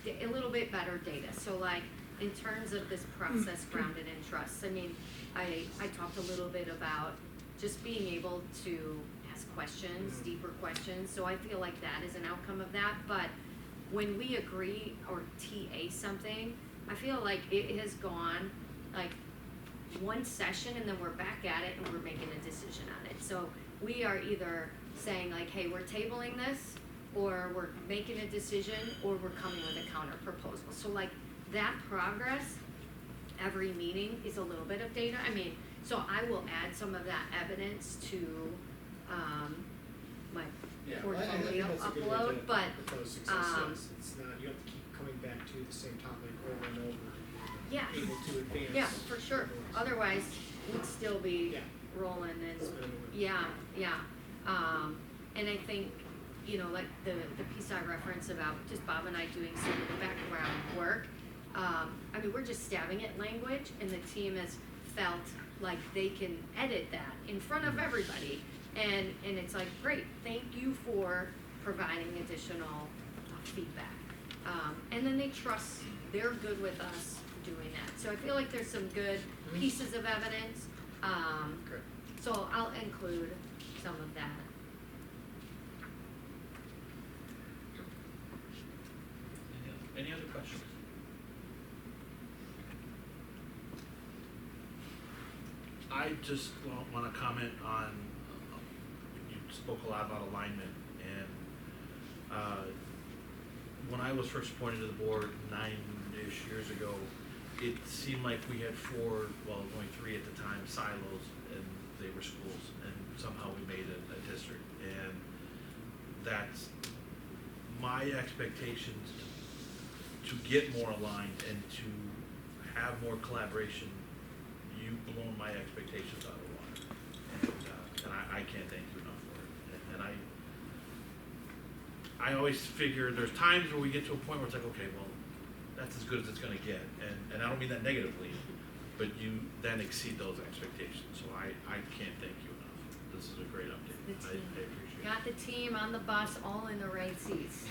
a little bit better data. So like, in terms of this process grounded in trust, I mean, I talked a little bit about just being able to ask questions, deeper questions. So I feel like that is an outcome of that. But when we agree or TA something, I feel like it has gone like one session and then we're back at it and we're making a decision on it. So we are either saying like, hey, we're tabling this, or we're making a decision, or we're coming with a counter proposal. So like that progress, every meeting is a little bit of data. I mean, so I will add some of that evidence to my Yeah, well, I think portfolio that's a good way upload, to but propose success. It's not, you have to keep coming back to the same topic over and over. yeah, Able to advance. yeah, for sure. Otherwise, we'd still be Yeah. rolling and, Spinning the wheel. yeah. And I think, like the piece I referenced about just Bob and I doing some of the background work, I mean, we're just stabbing at language, and the team has felt like they can edit that in front of everybody. And it's like, great, thank you for providing additional feedback. And then they trust, they're good with us doing that. So I feel like there's some good pieces of evidence. Good. So I'll include some of that. Any other questions? I just want to comment on, you spoke a lot about alignment, and when I was first appointed to the board 9-ish years ago, it seemed like we had 4, well, only 3 at the time, silos, and they were schools, and somehow we made it a district. And that's my expectations to get more aligned and to have more collaboration. You've blown my expectations out of the water, and I can't thank you enough for it. And I always figure there's times where we get to a point where it's like, okay, well, that's as good as it's going to get, and I don't mean that negatively, but you then exceed those expectations. So I can't thank you enough. This is a great update. I appreciate it. Got the team on the bus, all in the right seats.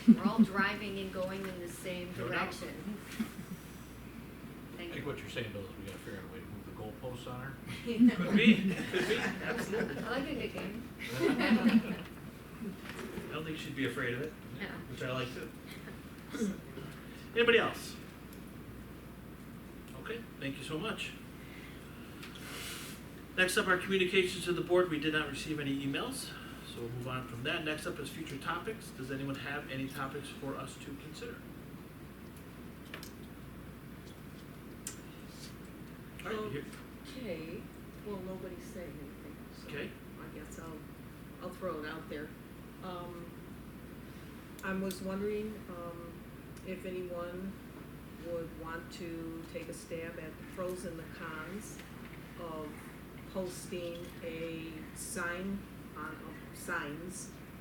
Like, we're all driving and going in the same No doubt. direction. I Thank think you. what you're saying, Bill, is we gotta figure out a way to move the goalposts on her. Could be, absolutely. I like a good game. I don't think she'd be afraid of it, Yeah. which I like too. Anybody else? Okay, thank you so much. Next up, our communications to the board. We did not receive any emails, so we'll move on from that. Next up is future topics. Does anyone have any topics for us to consider? All right, here. Okay, well, nobody's saying anything, so Okay. I guess I'll throw it out there. I was wondering, if anyone would want to take a stab at the pros and the cons of posting a signs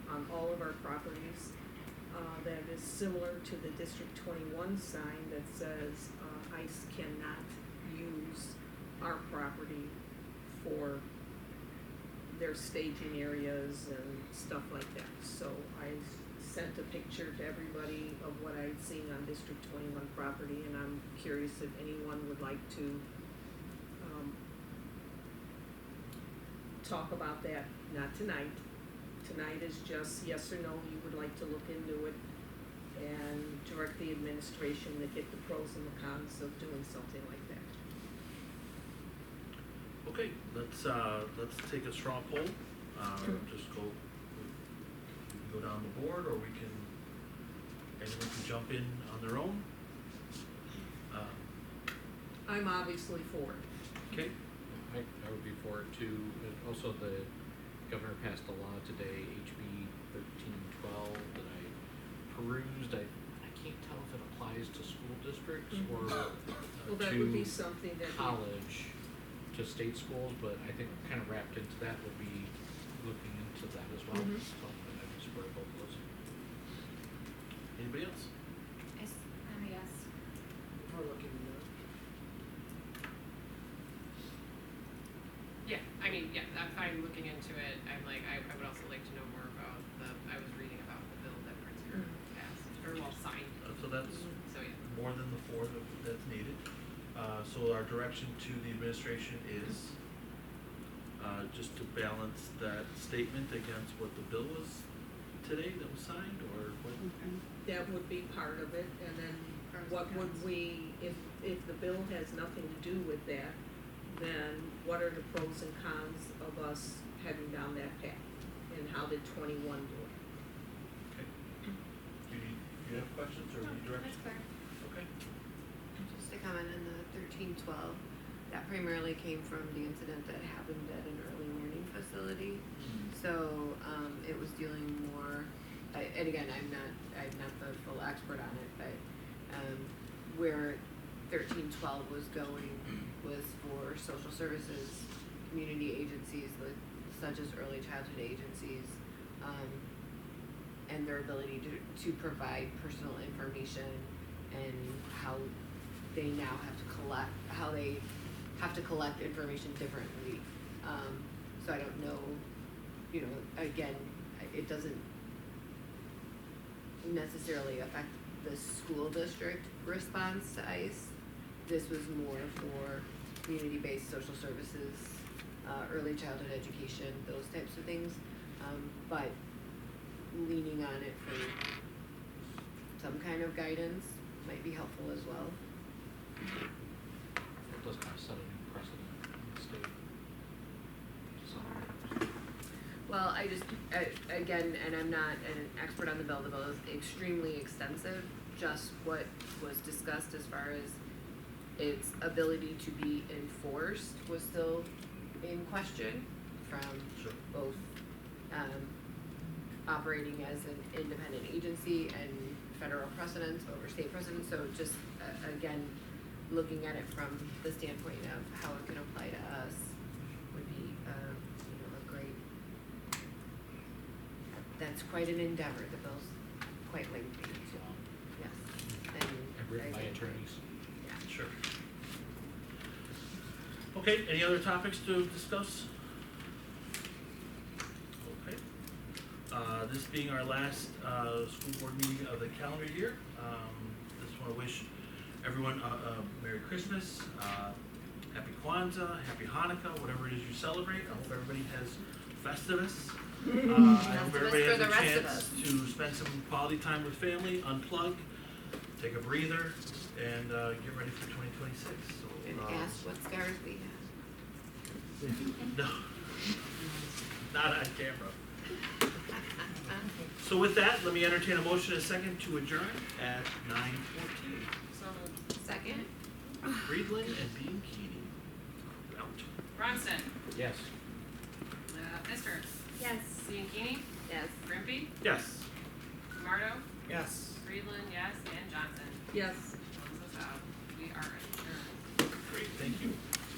on all of our properties, that is similar to the District 21 sign that says, ICE cannot use our property for their staging areas and stuff like that. So I sent a picture to everybody of what I'd seen on District 21 property, and I'm curious if anyone would like to talk about that, not tonight. Tonight is just yes or no, you would like to look into it and direct the administration to get the pros and the cons of doing something like that. Okay, let's take a straw poll, just go, we can go down the board, or anyone can jump in on their own. I'm obviously for it. Okay, I would be for it too. And also, the governor passed a law today, HB 1312, that I perused. I can't tell if it applies to school districts or Well, that would be something that college to state schools, but I think kind of wrapped into that would be looking into that as well. Mhm. So I would support both of those. anybody else? Yes, yes. We're looking into it. Yeah, I mean, yeah, I'm fine looking into it. I'm like, I would also like to know more about I was reading about the bill that Pritzker passed, or well, signed. So that's So, yeah. more than the 4 that's needed. So our direction to the administration is just to balance that statement against what the bill was today that was signed, or what? That would be part of it, and then what would we, if the bill has nothing to do with that, then what are the pros and cons of us heading down that path? And how did 21 do it? Okay. Do you have questions or any direction? That's fair. Okay. Just to comment on the 1312, that primarily came from the incident that happened at an early learning facility. So it was dealing more, and again, I'm not the full expert on it, but where 1312 was going was for social services, community agencies such as early childhood agencies, and their ability to provide personal information and how they now have to collect information differently. So I don't know, again, it doesn't necessarily affect the school district response to ICE. This was more for community-based social services, early childhood education, those types of things. But leaning on it for some kind of guidance might be helpful as well. It does kind of set a new precedent in the state. Well, again, and I'm not an expert on the bill is extremely extensive. Just what was discussed as far as its ability to be enforced was still in question from both operating as an independent agency and federal precedents over state precedents. So just, again, looking at it from the standpoint of how it can apply to us would be, a great, that's quite an endeavor. The bill's quite lengthy, so, yes. And written by attorneys. Yeah. Sure. Okay, any other topics to discuss? Okay. This being our last school board meeting of the calendar year, just want to wish everyone a Merry Christmas, Happy Kwanzaa, Happy Hanukkah, whatever it is you celebrate. I hope everybody has Festivus. I hope everybody has a chance to spend some quality time with family, unplug, take a breather, and get ready for 2026. So, And ask what scars we have. no, not on camera. So with that, let me entertain a motion in a second to adjourn at 9:14. So, Second? Friedland and Bianchini. Out. Bronston, Yes. Pfister, Yes. Bianchini, Yes. Grimpy, Yes. Mardo, Yes. Friedland, yes, and Johnson. Yes. Thumbs us out. We are adjourned. Great, thank you.